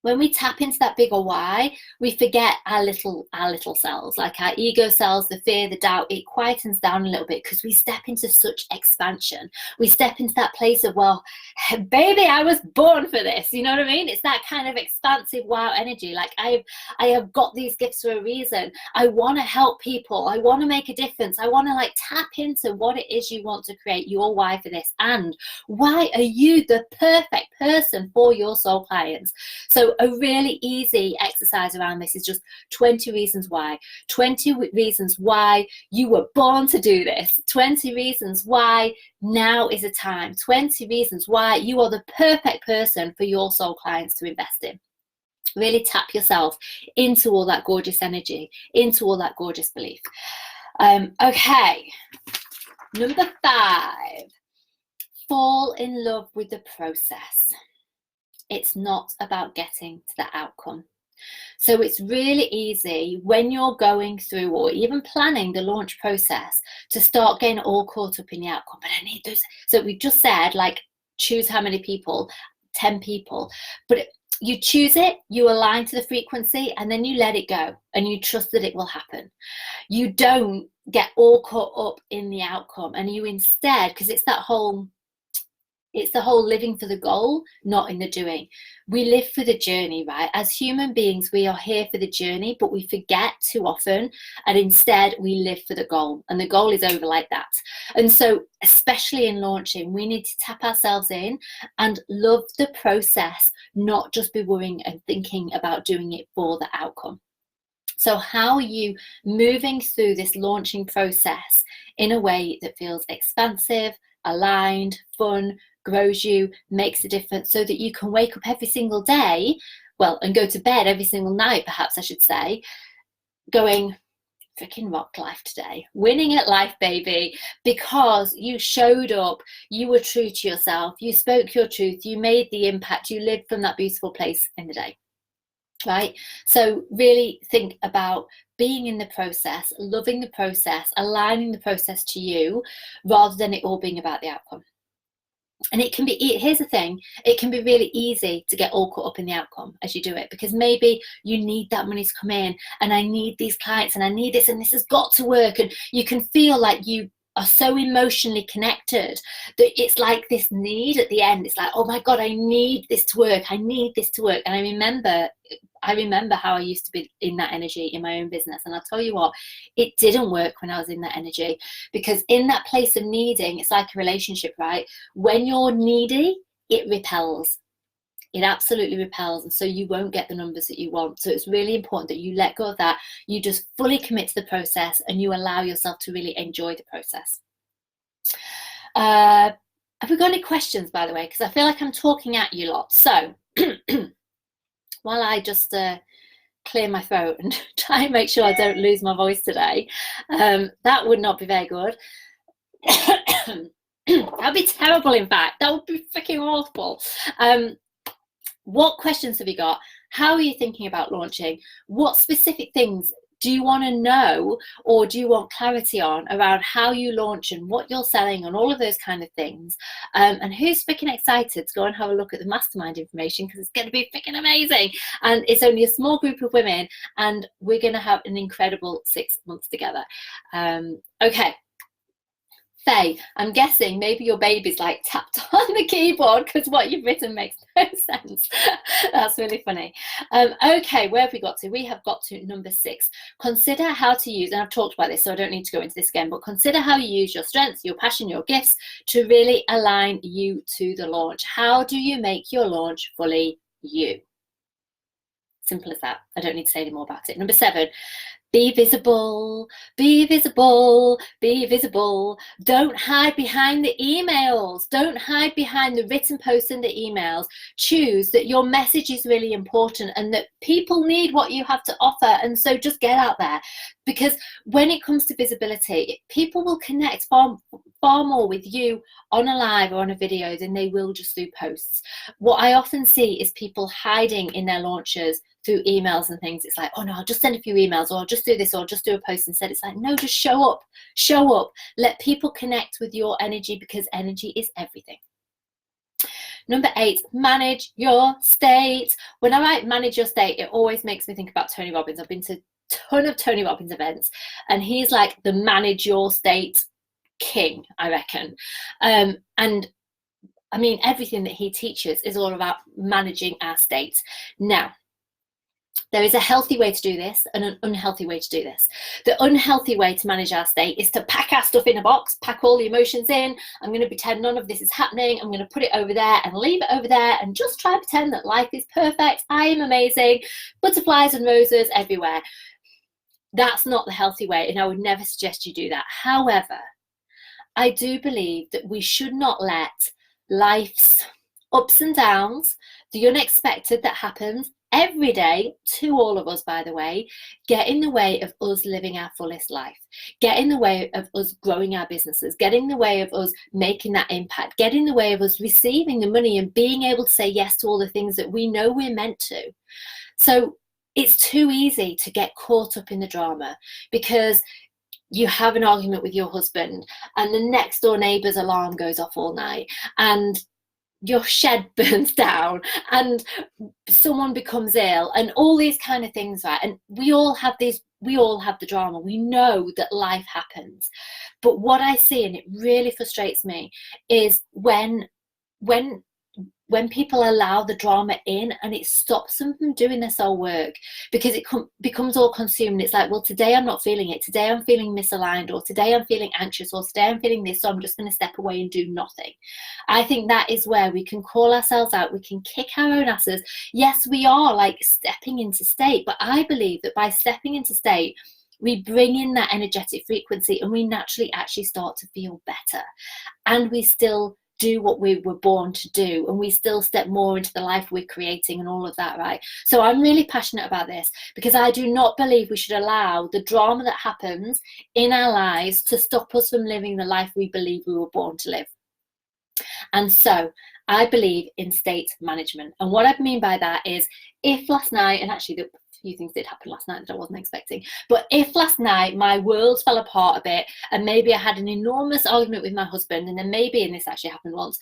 When we tap into that bigger why, we forget our little selves, like our ego cells, the fear, the doubt. It quietens down a little bit because we step into such expansion. We step into that place of, well, baby, I was born for this. You know what I mean? It's that kind of expansive wow energy. Like I have got these gifts for a reason. I want to help people. I want to make a difference. I want to like tap into what it is you want to create, your why for this, and why are you the perfect person for your soul clients. So a really easy exercise around this is just 20 reasons why. 20 reasons why you were born to do this. 20 reasons why now is a time. 20 reasons why you are the perfect person for your soul clients to invest in. Really tap yourself into all that gorgeous energy, into all that gorgeous belief. Okay, number 5, fall in love with the process. It's not about getting to the outcome. So it's really easy when you're going through or even planning the launch process to start getting all caught up in the outcome. But I need those. So we just said, like, choose how many people, 10 people. But you choose it, you align to the frequency, and then you let it go and you trust that it will happen. You don't get all caught up in the outcome, and you instead, because it's the whole living for the goal, not in the doing. We live for the journey, right? As human beings, we are here for the journey, but we forget too often, and instead we live for the goal, and the goal is over like that. And so, especially in launching, we need to tap ourselves in and love the process, not just be worrying and thinking about doing it for the outcome. So how are you moving through this launching process in a way that feels expansive, aligned, fun, grows you, makes a difference, so that you can wake up every single day, well, and go to bed every single night, perhaps I should say, going, freaking rocked life today, winning at life, baby, because you showed up, you were true to yourself, you spoke your truth, you made the impact, you lived from that beautiful place in the day. Right? So really think about being in the process, loving the process, aligning the process to you, rather than it all being about the outcome. And it can be, here's the thing, it can be really easy to get all caught up in the outcome as you do it, because maybe you need that money to come in, and I need these clients, and I need this, and this has got to work, and you can feel like you are so emotionally connected that it's like this need at the end. It's like, oh my God, I need this to work. I need this to work. And I remember how I used to be in that energy in my own business. And I'll tell you what, it didn't work when I was in that energy, because in that place of needing, it's like a relationship, right? When you're needy, it repels. It absolutely repels, and so you won't get the numbers that you want. So it's really important that you let go of that. You just fully commit to the process, and you allow yourself to really enjoy the process. Have we got any questions, by the way? Because I feel like I'm talking at you lot. So while I just clear my throat and try and make sure I don't lose my voice today, that would not be very good. That'd be terrible, in fact. That would be freaking awful. What questions have you got? How are you thinking about launching? What specific things do you want to know, or do you want clarity on around how you launch and what you're selling and all of those kind of things? And who's freaking excited to go and have a look at the mastermind information, because it's going to be freaking amazing. And it's only a small group of women, and we're going to have an incredible 6 months together. Okay. Faye, I'm guessing maybe your baby's like tapped on the keyboard because what you've written makes no sense. That's really funny. Okay, where have we got to? We have got to number 6. Consider how to use, and I've talked about this, so I don't need to go into this again, but consider how you use your strengths, your passion, your gifts to really align you to the launch. How do you make your launch fully you? Simple as that. I don't need to say any more about it. Number 7. Be visible, be visible, be visible. Don't hide behind the emails. Don't hide behind the written posts and the emails. Choose that your message is really important and that people need what you have to offer. And so just get out there, because when it comes to visibility, people will connect far more with you on a live or on a video than they will just through posts. What I often see is people hiding in their launches through emails and things. It's like, oh no, I'll just send a few emails, or I'll just do this, or I'll just do a post instead. It's like, no, just show up. Let people connect with your energy, because energy is everything. Number 8, manage your state. When I write manage your state, it always makes me think about Tony Robbins. I've been to a ton of Tony Robbins events, and he's like the manage your state king, I reckon. And I mean, everything that he teaches is all about managing our state. Now, there is a healthy way to do this and an unhealthy way to do this. The unhealthy way to manage our state is to pack our stuff in a box, pack all the emotions in. I'm going to pretend none of this is happening. I'm going to put it over there and leave it over there and just try to pretend that life is perfect. I am amazing. Butterflies and roses everywhere. That's not the healthy way, and I would never suggest you do that. However, I do believe that we should not let life's ups and downs, the unexpected that happens every day to all of us, by the way, get in the way of us living our fullest life, get in the way of us growing our businesses, get in the way of us making that impact, get in the way of us receiving the money and being able to say yes to all the things that we know we're meant to. So it's too easy to get caught up in the drama because you have an argument with your husband and the next door neighbour's alarm goes off all night and your shed burns down and someone becomes ill and all these kind of things, right? And we all have the drama. We know that life happens. But what I see, and it really frustrates me, is when people allow the drama in and it stops them from doing their soul work because it becomes all consumed. It's like, well, today I'm not feeling it. Today I'm feeling misaligned, or today I'm feeling anxious, or today I'm feeling this, so I'm just going to step away and do nothing. I think that is where we can call ourselves out. We can kick our own asses. Yes, we are like stepping into state, but I believe that by stepping into state, we bring in that energetic frequency and we naturally actually start to feel better. And we still do what we were born to do, and we still step more into the life we're creating and all of that, right? So I'm really passionate about this because I do not believe we should allow the drama that happens in our lives to stop us from living the life we believe we were born to live. And so I believe in state management. And what I mean by that is, if last night, and actually the few things did happen last night that I wasn't expecting, but if last night my world fell apart a bit and maybe I had an enormous argument with my husband, and then maybe, and this actually happened once,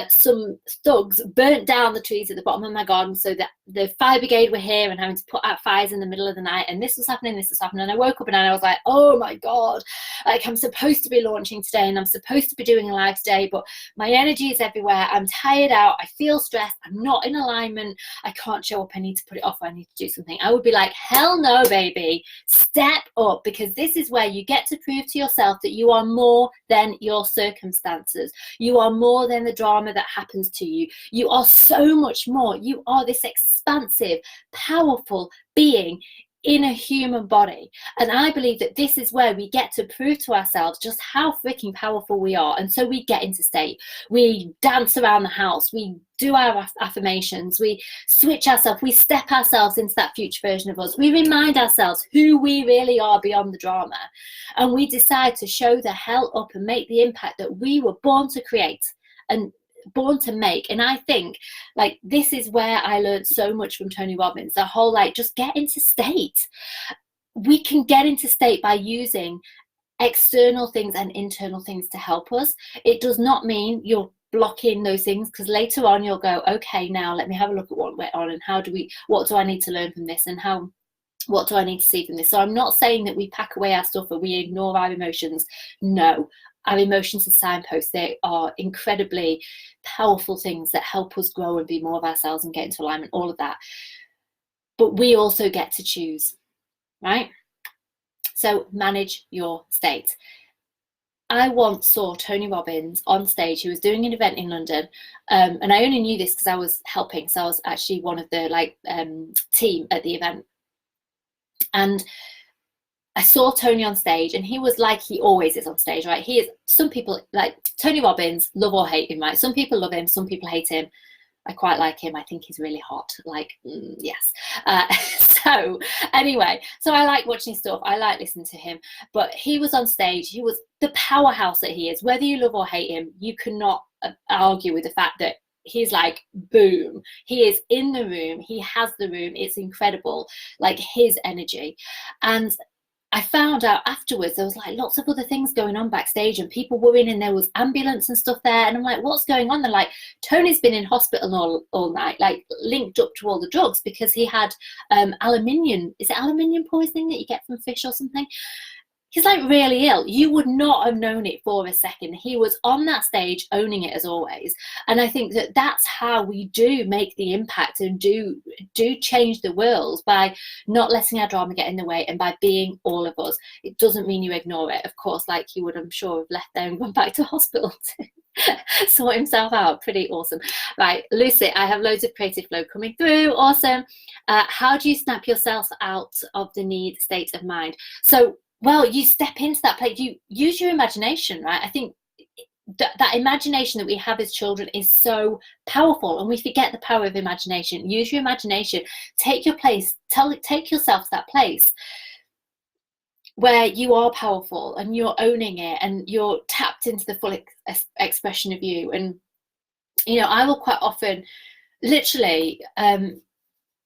some thugs burnt down the trees at the bottom of my garden so that the fire brigade were here and having to put out fires in the middle of the night, and this was happening, and I woke up and I was like, oh my God, like I'm supposed to be launching today and I'm supposed to be doing a live today, but my energy is everywhere, I'm tired out, I feel stressed, I'm not in alignment, I can't show up, I need to put it off, I need to do something. I would be like, hell no, baby, step up, because this is where you get to prove to yourself that you are more than your circumstances. You are more than the drama that happens to you. You are so much more. You are this expansive, powerful being in a human body. And I believe that this is where we get to prove to ourselves just how freaking powerful we are. And so we get into state, we dance around the house, we do our affirmations, we switch ourselves, we step ourselves into that future version of us, we remind ourselves who we really are beyond the drama, and we decide to show the hell up and make the impact that we were born to create and born to make. And I think like this is where I learned so much from Tony Robbins, the whole like just get into state. We can get into state by using external things and internal things to help us. It does not mean you're blocking those things, because later on you'll go, okay, now let me have a look at what went on and what do I need to learn from this, and what do I need to see from this. So I'm not saying that we pack away our stuff or we ignore our emotions. No, our emotions are signposts. They are incredibly powerful things that help us grow and be more of ourselves and get into alignment, all of that. But we also get to choose, right? So manage your state. I once saw Tony Robbins on stage. He was doing an event in London, and I only knew this because I was helping. So I was actually one of the team at the event. And I saw Tony on stage, and he was like he always is on stage, right? He is, some people like Tony Robbins love or hate him, right? Some people love him, some people hate him. I quite like him. I think he's really hot. Yes. So anyway, so I like watching his stuff. I like listening to him. But he was on stage. He was the powerhouse that he is. Whether you love or hate him, you cannot argue with the fact that he's like, boom. He is in the room. He has the room. It's incredible. Like his energy. And I found out afterwards there was like lots of other things going on backstage, and people were in, and there was ambulance and stuff there, and I'm like, what's going on? They're like, Tony's been in hospital all night, like linked up to all the drugs, because he had aluminium, is it aluminium poisoning that you get from fish or something? He's like really ill. You would not have known it for a second. He was on that stage owning it as always. And I think that that's how we do make the impact and do change the world, by not letting our drama get in the way and by being all of us. It doesn't mean you ignore it, of course, like he would, I'm sure, have left there and gone back to hospital to sort himself out. Pretty awesome. Right, Lucy, I have loads of creative flow coming through. Awesome. How do you snap yourself out of the need state of mind? So, well, you step into that place, you use your imagination, right? I think that imagination that we have as children is so powerful, and we forget the power of imagination. Use your imagination, take your place, take yourself to that place where you are powerful and you're owning it and you're tapped into the full expression of you. And, you know, I will quite often, literally,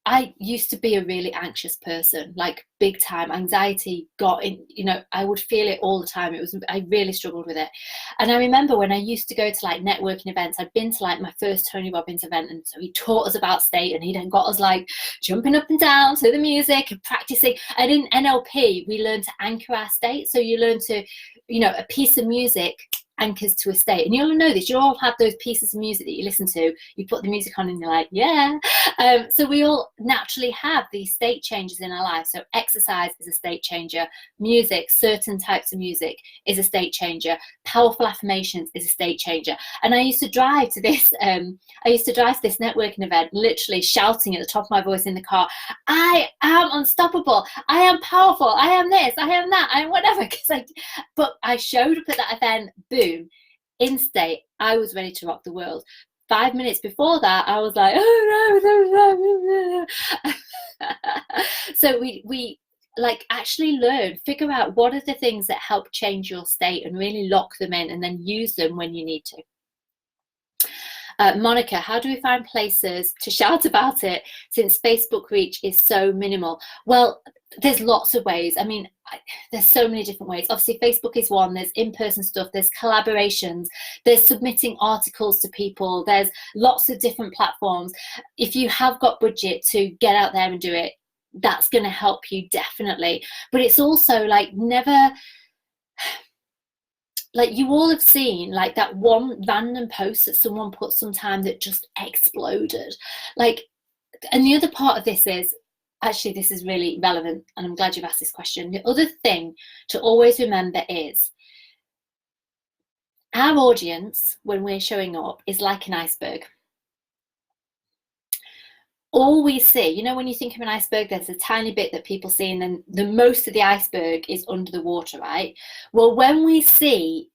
I used to be a really anxious person, like big time. Anxiety got in, you know, I would feel it all the time. I really struggled with it. And I remember when I used to go to like networking events, I'd been to like my first Tony Robbins event, and so he taught us about state, and he then got us like jumping up and down to the music and practicing. And in NLP, we learn to anchor our state. So you learn to, you know, a piece of music anchors to a state, and you'll know this, you all have those pieces of music that you listen to, you put the music on and you're like, yeah. So we all naturally have these state changes in our life. So exercise is a state changer, music, certain types of music is a state changer, powerful affirmations is a state changer. And I used to drive to this networking event literally shouting at the top of my voice in the car, I am unstoppable, I am powerful, I am this, I am that, I am whatever. But I showed up at that event, boom, in state, I was ready to rock the world. 5 minutes before that, I was like, oh no. So we like actually learn, figure out what are the things that help change your state, and really lock them in, and then use them when you need to. Monica, how do we find places to shout about it since Facebook reach is so minimal? Well, there's lots of ways. I mean, there's so many different ways. Obviously, Facebook is one. There's in-person stuff. There's collaborations. There's submitting articles to people. There's lots of different platforms. If you have got budget to get out there and do it, that's going to help you definitely. But it's also like never... Like you all have seen like that one random post that someone put sometime that just exploded. Like, and the other part of this is, actually this is really relevant, and I'm glad you've asked this question. The other thing to always remember is our audience, when we're showing up, is like an iceberg. All we see, you know, when you think of an iceberg, there's a tiny bit that people see, and then the most of the iceberg is under the water, right? Well, when we see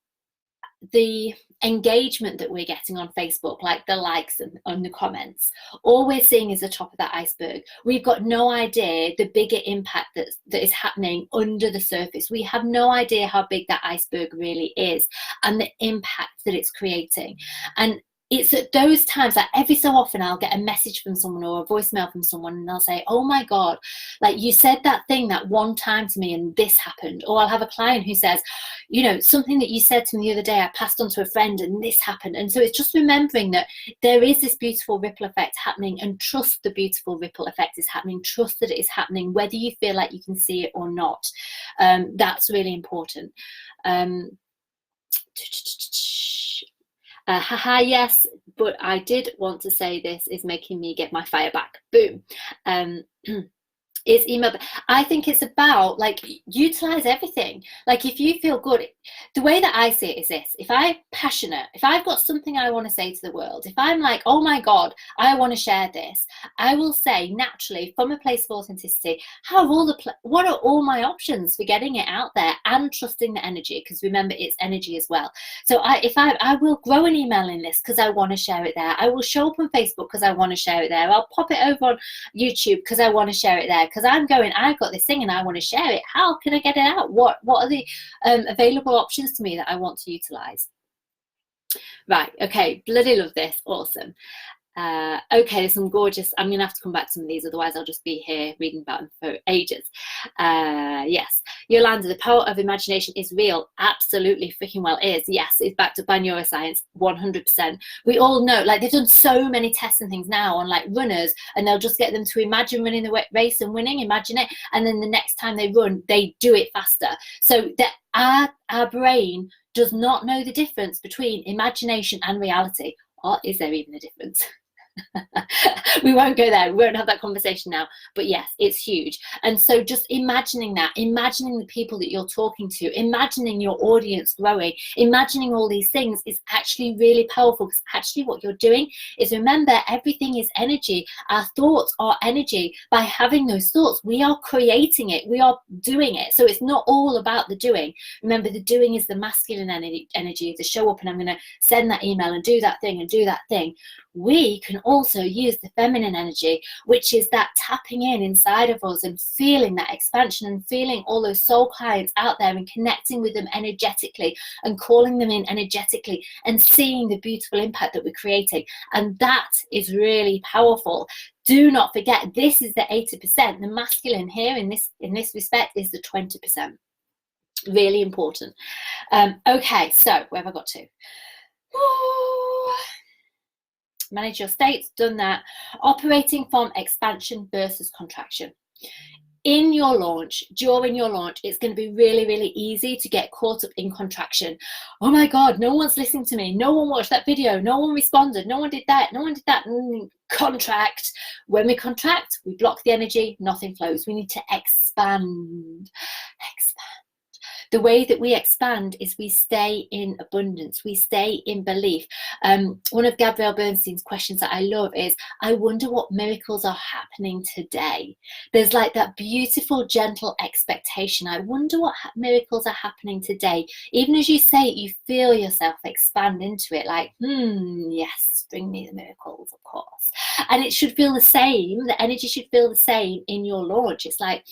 the engagement that we're getting on Facebook, like the likes and the comments, all we're seeing is the top of that iceberg. We've got no idea the bigger impact that is happening under the surface. We have no idea how big that iceberg really is and the impact that it's creating. And it's at those times that every so often I'll get a message from someone or a voicemail from someone, and they'll say, oh my God, like you said that thing that one time to me and this happened. Or I'll have a client who says, you know, something that you said to me the other day, I passed on to a friend and this happened. And so it's just remembering that there is this beautiful ripple effect happening, and trust the beautiful ripple effect is happening. Trust that it is happening, whether you feel like you can see it or not. That's really important. Haha, yes, but I did want to say this is making me get my fire back. Boom. Is email. I think it's about like utilize everything. Like if you feel good, the way that I see it is this: if I'm passionate, if I've got something I want to say to the world, if I'm like, oh my God, I want to share this, I will say naturally from a place of authenticity, what are all my options for getting it out there and trusting the energy? Because remember, it's energy as well. So I will grow an emailing list because I want to share it there. I will show up on Facebook because I want to share it there. I'll pop it over on YouTube because I want to share it there. Because I've got this thing and I want to share it. How can I get it out? What are the available options to me that I want to utilize? Right, okay, bloody love this, awesome. Okay, there's some gorgeous, I'm going to have to come back to some of these, otherwise I'll just be here reading about them for ages. Yes, Yolanda, the power of imagination is real. Absolutely freaking well is. Yes, it's backed up by neuroscience, 100%. We all know, like, they've done so many tests and things now on like runners, and they'll just get them to imagine running the race and winning, imagine it, and then the next time they run, they do it faster. So that our brain does not know the difference between imagination and reality. Or is there even a difference? We won't go there, we won't have that conversation now, but yes, it's huge. And so just imagining that, imagining the people that you're talking to, imagining your audience growing, imagining all these things is actually really powerful, because actually what you're doing is, remember, everything is energy. Our thoughts are energy. By having those thoughts, we are creating it, we are doing it. So it's not all about the doing. Remember, the doing is the masculine energy, to show up and I'm going to send that email and do that thing and do that thing. We can also use the feminine energy, which is that tapping in inside of us and feeling that expansion and feeling all those soul clients out there and connecting with them energetically and calling them in energetically and seeing the beautiful impact that we're creating. And that is really powerful. Do not forget, this is the 80%. The masculine here in this respect is the 20%. Really important. Okay, so where have I got to? Manage your states, done that. Operating from expansion versus contraction. In your launch, during your launch, it's going to be really, really easy to get caught up in contraction. Oh my God, no one's listening to me. No one watched that video. No one responded. No one did that. No one did that. Contract. When we contract, we block the energy. Nothing flows. We need to expand. Expand. The way that we expand is we stay in abundance, we stay in belief. One of Gabrielle Bernstein's questions that I love is, I wonder what miracles are happening today. There's like that beautiful, gentle expectation. I wonder what miracles are happening today. Even as you say it, you feel yourself expand into it, like, yes, bring me the miracles, of course. And it should feel the same, the energy should feel the same in your launch. It's like,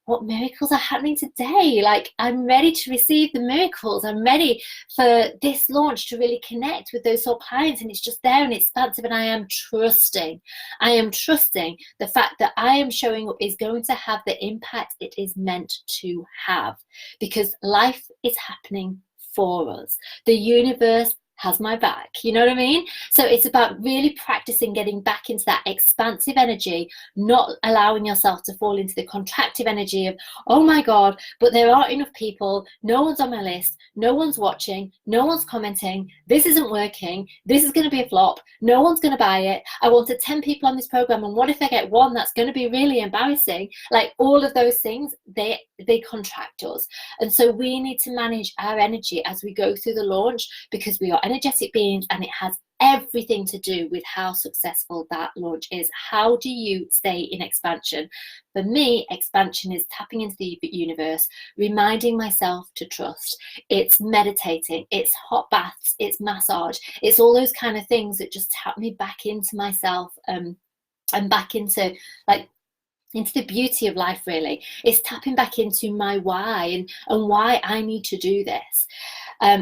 what miracles are happening today? Like, I'm ready to receive the miracles. I'm ready for this launch to really connect with those soul clients, and it's just there and expansive, and I am trusting. I am trusting the fact that I am showing up is going to have the impact it is meant to have, because life is happening for us. The universe has my back, you know what I mean? So it's about really practicing getting back into that expansive energy, not allowing yourself to fall into the contractive energy of, oh my God, but there aren't enough people, no one's on my list, no one's watching, no one's commenting, this isn't working, this is going to be a flop, no one's going to buy it, I wanted 10 people on this program, and what if I get one? That's going to be really embarrassing. Like, all of those things, they contract us. And so we need to manage our energy as we go through the launch, because we are energetic beings, and it has everything to do with how successful that launch is. How do you stay in expansion? For me, expansion is tapping into the universe, reminding myself to trust. It's meditating, it's hot baths, it's massage, it's all those kind of things that just tap me back into myself, and back into into the beauty of life. Really, it's tapping back into my why and why I need to do this.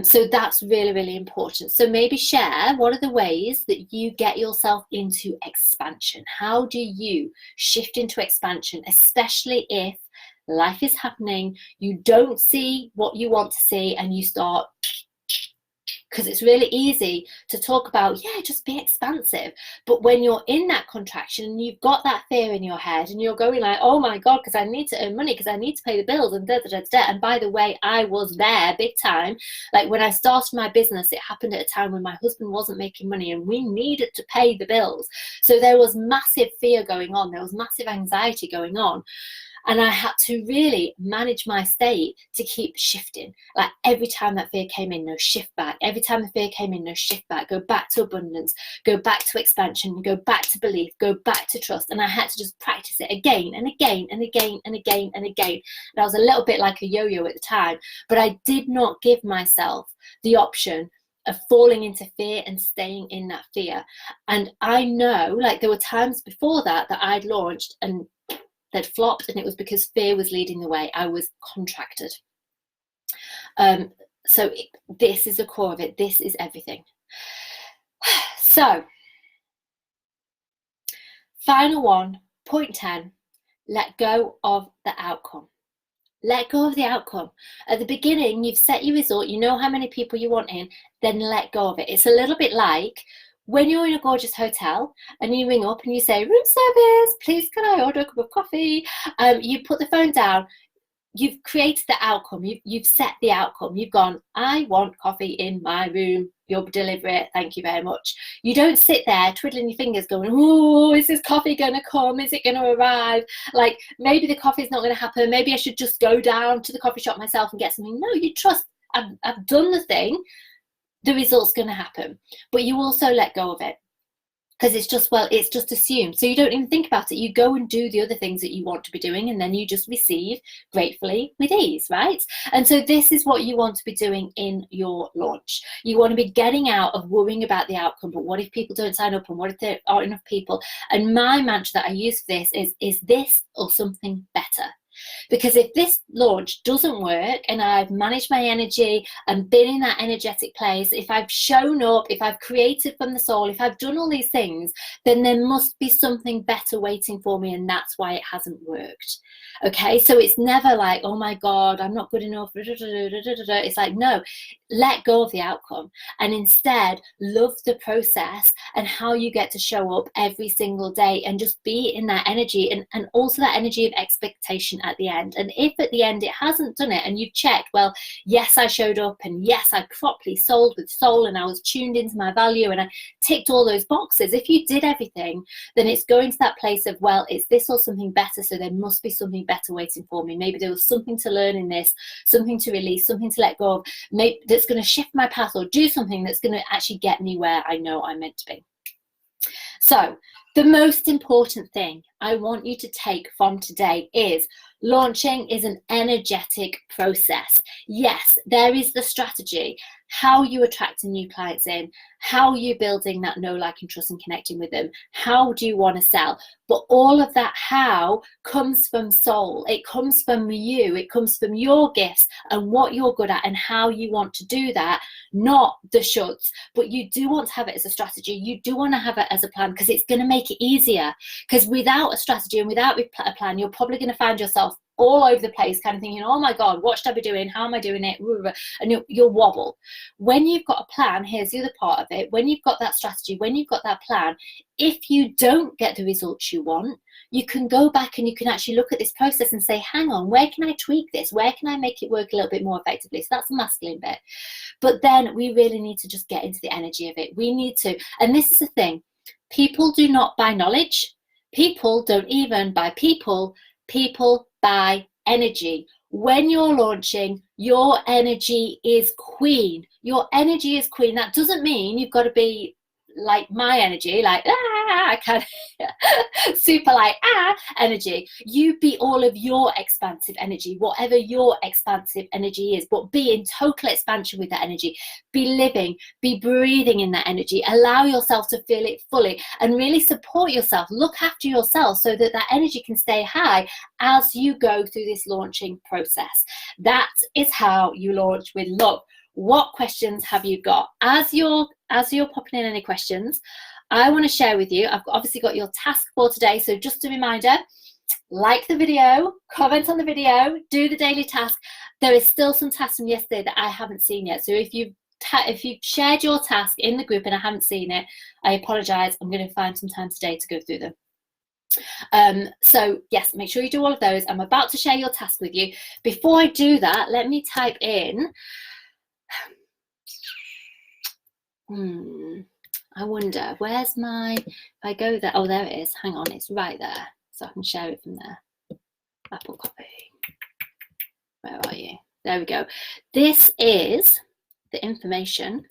So that's really, really important. So maybe share, what are the ways that you get yourself into expansion? How do you shift into expansion, especially if life is happening, you don't see what you want to see, and you start, because it's really easy to talk about, yeah, just be expansive. But when you're in that contraction and you've got that fear in your head and you're going like, oh my God, because I need to earn money, because I need to pay the bills and da, da, da, da. And by the way, I was there big time. Like, when I started my business, it happened at a time when my husband wasn't making money and we needed to pay the bills. So there was massive fear going on. There was massive anxiety going on. And I had to really manage my state to keep shifting. Like, every time that fear came in, no, shift back. Every time the fear came in, no, shift back. Go back to abundance. Go back to expansion. Go back to belief. Go back to trust. And I had to just practice it again and again and again and again and again. And I was a little bit like a yo-yo at the time. But I did not give myself the option of falling into fear and staying in that fear. And I know, like, there were times before that I'd launched and that flopped, and it was because fear was leading the way. I was contracted. So this is the core of it. This is everything. So Final one, point 10, let go of the outcome. Let go of the outcome. At the beginning, you've set your result, you know how many people you want in, then let go of it. It's a little bit like when you're in a gorgeous hotel and you ring up and you say, room service, please can I order a cup of coffee? You put the phone down. You've created the outcome. You've set the outcome. You've gone, I want coffee in my room. You'll deliver it. Thank you very much. You don't sit there twiddling your fingers going, oh, is this coffee going to come? Is it going to arrive? Like, maybe the coffee's not going to happen. Maybe I should just go down to the coffee shop myself and get something. No, you trust, I've done the thing. The result's going to happen. But you also let go of it. Because it's just, well, it's just assumed. So you don't even think about it. You go and do the other things that you want to be doing, and then you just receive gratefully with ease, right? And so this is what you want to be doing in your launch. You want to be getting out of worrying about the outcome, but what if people don't sign up, and what if there aren't enough people? And my mantra that I use for this is this or something better. Because if this launch doesn't work and I've managed my energy and been in that energetic place, if I've shown up, if I've created from the soul, if I've done all these things, then there must be something better waiting for me, and that's why it hasn't worked. Okay, so it's never like, oh my God, I'm not good enough. It's like, no, let go of the outcome and instead love the process and how you get to show up every single day and just be in that energy, and also that energy of expectation at the end. And if at the end it hasn't done it and you've checked, well, yes, I showed up, and yes, I properly sold with soul, and I was tuned into my value, and I ticked all those boxes. If you did everything, then it's going to that place of, well, it's this or something better, so there must be something better waiting for me. Maybe there was something to learn in this, something to release, something to let go of, maybe that's going to shift my path or do something that's going to actually get me where I know I'm meant to be. So the most important thing I want you to take from today is launching is an energetic process. Yes, there is the strategy, how you attracting new clients in, how you're building that know, like, and trust and connecting with them. How do you want to sell? But all of that how comes from soul. It comes from you. It comes from your gifts and what you're good at and how you want to do that, not the shoulds. But you do want to have it as a strategy. You do want to have it as a plan, because it's going to make it easier. Because without a strategy and without a plan, you're probably going to find yourself all over the place, kind of thinking, oh my God, what should I be doing? How am I doing it? And you'll wobble. When you've got a plan, here's the other part of it. When you've got that strategy, when you've got that plan, if you don't get the results you want, you can go back and you can actually look at this process and say, hang on, where can I tweak this? Where can I make it work a little bit more effectively? So that's the masculine bit. But then we really need to just get into the energy of it. We need to, and this is the thing, people do not buy knowledge. People don't even buy people. People buy energy. When you're launching, your energy is queen. Your energy is queen. That doesn't mean you've got to be like my energy, like kind of super like energy. You be all of your expansive energy, whatever your expansive energy is, but be in total expansion with that energy. Be living, be breathing in that energy. Allow yourself to feel it fully and really support yourself. Look after yourself so that that energy can stay high as you go through this launching process. That is how you launch with love. What questions have you got? As you're popping in any questions, I want to share with you, I've obviously got your task for today. So just a reminder, like the video, comment on the video, do the daily task. There is still some tasks from yesterday that I haven't seen yet. So if you've shared your task in the group and I haven't seen it, I apologize. I'm going to find some time today to go through them. So yes, make sure you do all of those. I'm about to share your task with you. Before I do that, let me type in, I wonder, where's my, if I go there, oh, there it is. Hang on, it's right there. So I can share it from there. Apple copy. Where are you? There we go. This is the information.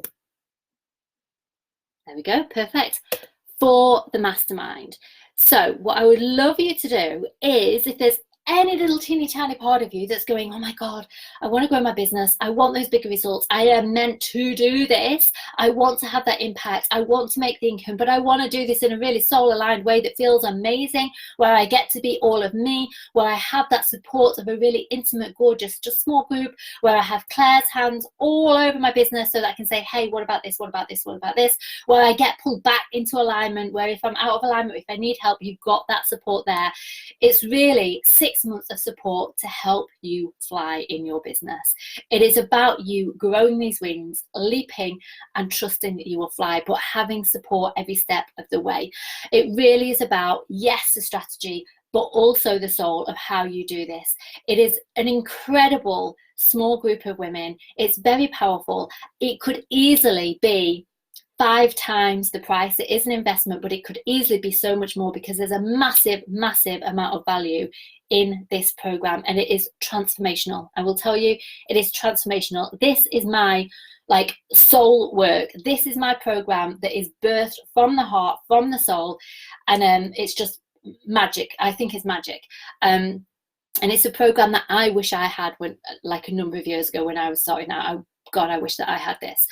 There we go, perfect. For the mastermind. So what I would love you to do is, if there's any little teeny tiny part of you that's going, oh my God, I want to grow my business. I want those bigger results. I am meant to do this. I want to have that impact. I want to make the income, but I want to do this in a really soul aligned way that feels amazing, where I get to be all of me, where I have that support of a really intimate, gorgeous, just small group, where I have Claire's hands all over my business so that I can say, hey, what about this? What about this? What about this? Where I get pulled back into alignment, where if I'm out of alignment, if I need help, you've got that support there. It's really 6 months of support to help you fly in your business. It is about you growing these wings, leaping and trusting that you will fly, but having support every step of the way. It really is about, yes, the strategy, but also the soul of how you do this. It is an incredible small group of women. It's very powerful. It could easily be 5 times the price. It is an investment, but it could easily be so much more because there's a massive, massive amount of value in this program, and it is transformational. I will tell you, it is transformational. This is my soul work. This is my program that is birthed from the heart, from the soul, and it's just magic. I think it's magic. And it's a program that I wish I had when, a number of years ago when I was starting out. God, I wish that I had this.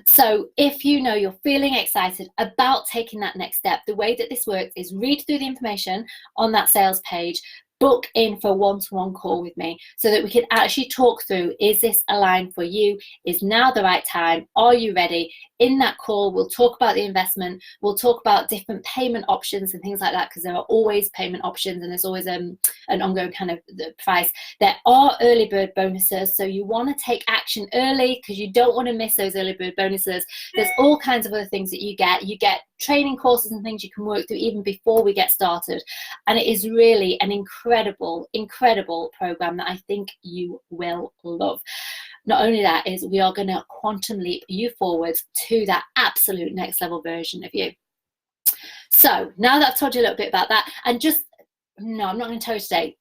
So if you know you're feeling excited about taking that next step, the way that this works is read through the information on that sales page, book in for a one-to-one call with me so that we can actually talk through, is this aligned for you? Is now the right time? Are you ready? In that call, we'll talk about the investment. We'll talk about different payment options and things like that, because there are always payment options and there's always an ongoing kind of the price. There are early bird bonuses, so you want to take action early because you don't want to miss those early bird bonuses. There's all kinds of other things that you get. You get training courses and things you can work through even before we get started. And it is really an incredible, incredible program that I think you will love. Not only that, is we are going to quantum leap you forwards to that absolute next level version of you. So now that I've told you a little bit about that, and no, I'm not going to tell you today.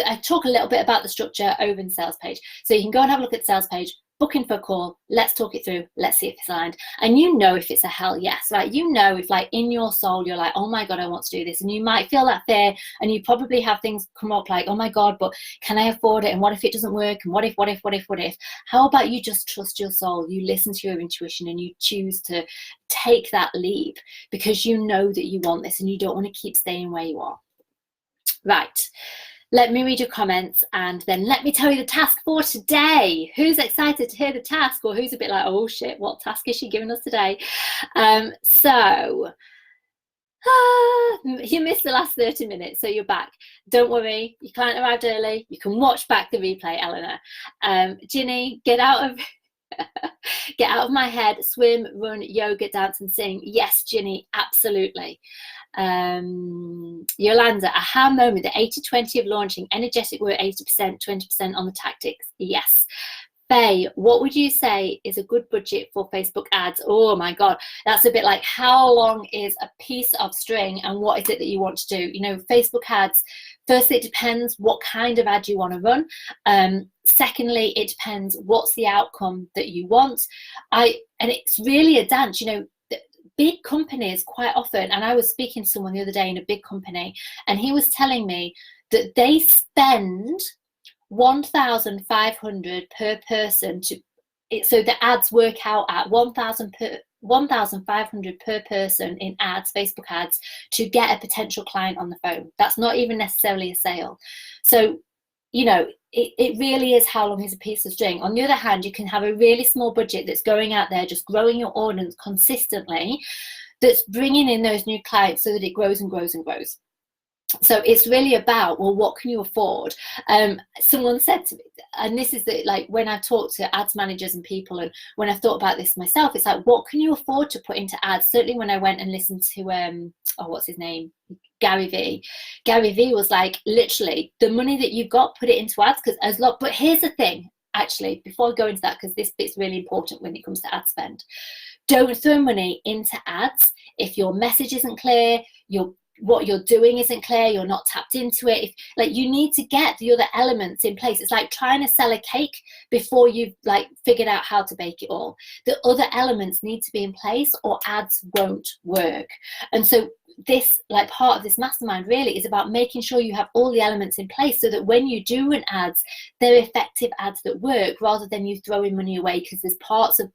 I talk a little bit about the structure over in the sales page. So you can go and have a look at the sales page, book in for a call, let's talk it through, let's see if it's aligned. And you know if it's a hell yes, you know if in your soul you're like, oh my God, I want to do this. And you might feel that fear, and you probably have things come up like, oh my God, but can I afford it? And what if it doesn't work? And what if? How about you just trust your soul? You listen to your intuition and you choose to take that leap because you know that you want this and you don't want to keep staying where you are. Right. Let me read your comments and then let me tell you the task for today. Who's excited to hear the task, or who's a bit like, oh shit, what task is she giving us today? You missed the last 30 minutes, so you're back. Don't worry, your client arrived early. You can watch back the replay, Eleanor. Ginny, get out of my head, swim, run, yoga, dance and sing. Yes, Ginny, absolutely. Yolanda, aha moment, the 80-20 of launching. Energetic work 80%, 20% on the tactics. Yes. Faye, what would you say is a good budget for Facebook ads? Oh my God, that's a bit like, how long is a piece of string and what is it that you want to do? Facebook ads, firstly, it depends what kind of ad you want to run. Secondly, it depends what's the outcome that you want. And it's really a dance, big companies quite often, and I was speaking to someone the other day in a big company, and he was telling me that they spend 1,500 per person so the ads work out at 1,500 per person in ads, Facebook ads, to get a potential client on the phone. That's not even necessarily a sale. So it really is how long is a piece of string. On the other hand, you can have a really small budget that's going out there, just growing your audience consistently, that's bringing in those new clients so that it grows and grows and grows. So it's really about, well, what can you afford? Someone said to me, and this is when I talk to ads managers and people, and when I thought about this myself, it's like, what can you afford to put into ads? Certainly when I went and listened to, what's his name? Gary Vee. Gary Vee was like, literally, the money that you've got, put it into ads, but here's the thing, actually, before I go into that, because this bit's really important when it comes to ad spend. Don't throw money into ads if your message isn't clear, what you're doing isn't clear, you're not tapped into it. You need to get the other elements in place. It's like trying to sell a cake before you've figured out how to bake it all. The other elements need to be in place or ads won't work. And so this, like, part of this mastermind really is about making sure you have all the elements in place so that when you do run ads, they're effective ads that work, rather than you throwing money away because there's parts of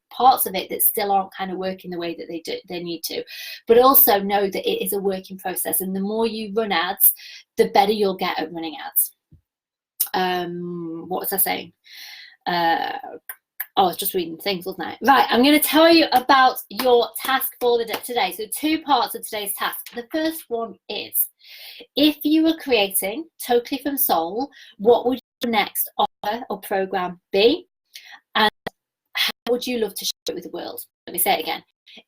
it that still aren't kind of working the way that they need to. But also know that it is a working process, and the more you run ads, the better you'll get at running ads. What was I saying? I was just reading things, wasn't I? Right, I'm going to tell you about your task for today. So 2 parts of today's task. The first one is, if you were creating totally from soul, what would your next offer or program be? And how would you love to share it with the world? Let me say it again.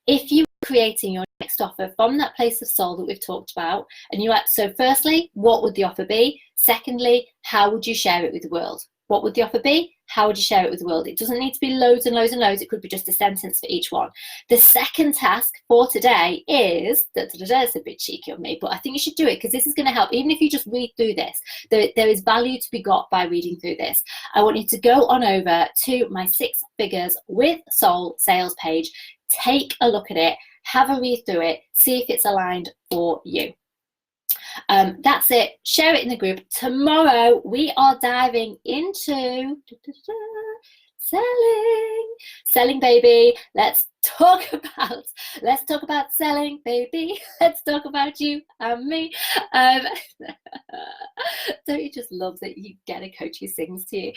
If you were creating your next offer from that place of soul that we've talked about, and so firstly, what would the offer be? Secondly, how would you share it with the world? What would the offer be? How would you share it with the world? It doesn't need to be loads and loads and loads. It could be just a sentence for each one. The second task for today is, it's a bit cheeky of me, but I think you should do it because this is going to help. Even if you just read through this, there is value to be got by reading through this. I want you to go on over to my 6 Figures with Soul sales page, take a look at it, have a read through it, see if it's aligned for you. That's it. Share it in the group. Tomorrow we are diving into selling, baby. Let's talk about selling, baby. Let's talk about you and me. Don't you just love that you get a coach who sings to you?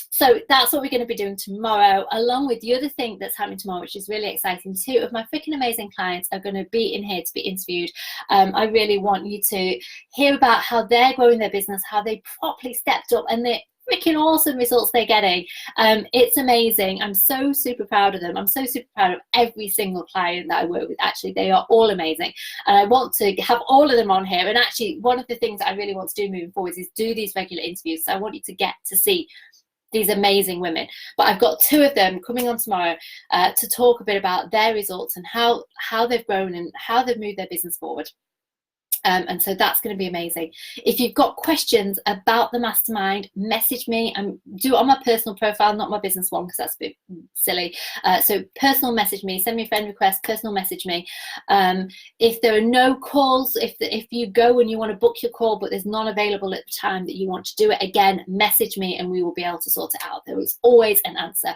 So that's what we're going to be doing tomorrow, along with the other thing that's happening tomorrow, which is really exciting. 2 of my freaking amazing clients are going to be in here to be interviewed. I really want you to hear about how they're growing their business, how they properly stepped up, and they're freaking awesome results they're getting. It's amazing. I'm so super proud of them. I'm so super proud of every single client that I work with. Actually, they are all amazing, and I want to have all of them on here. And actually, one of the things that I really want to do moving forward is do these regular interviews. So I want you to get to see these amazing women. But I've got 2 of them coming on tomorrow to talk a bit about their results and how they've grown and how they've moved their business forward. And so that's going to be amazing. If you've got questions about the mastermind, message me. Do it on my personal profile, not my business one, because that's a bit silly. So personal message me, send me a friend request, personal message me. If there are no calls, if you go and you want to book your call, but there's none available at the time that you want to do it, again, message me and we will be able to sort it out. There is always an answer.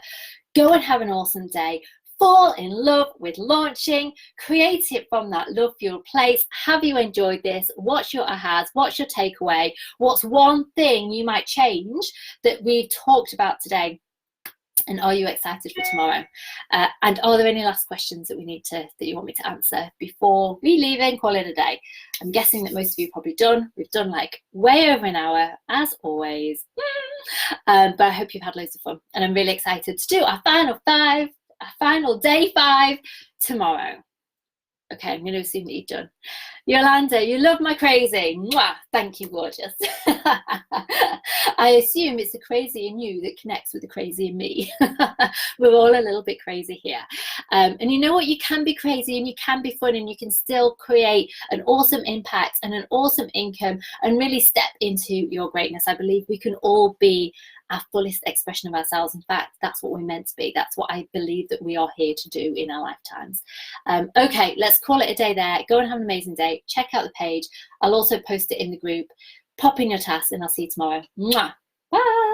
Go and have an awesome day. Fall in love with launching, create it from that love fueled place. Have you enjoyed this? What's your ahas? What's your takeaway? What's one thing you might change that we've talked about today? And are you excited for tomorrow? And are there any last questions that that you want me to answer before we leave and call it a day? I'm guessing that most of you are probably done. We've done like way over an hour, as always. But I hope you've had loads of fun. And I'm really excited to do our final day 5 tomorrow. Okay, I'm going to assume that you've done. Yolanda, you love my crazy. Mwah! Thank you, gorgeous. I assume it's the crazy in you that connects with the crazy in me. We're all a little bit crazy here. And you know what? You can be crazy and you can be fun and you can still create an awesome impact and an awesome income and really step into your greatness. I believe we can all be our fullest expression of ourselves. In fact, that's what we're meant to be. That's what I believe that we are here to do in our lifetimes. Okay, let's call it a day there. Go and have an amazing day. Check out the page. I'll also post it in the group. Pop in your task and I'll see you tomorrow. Mwah. Bye.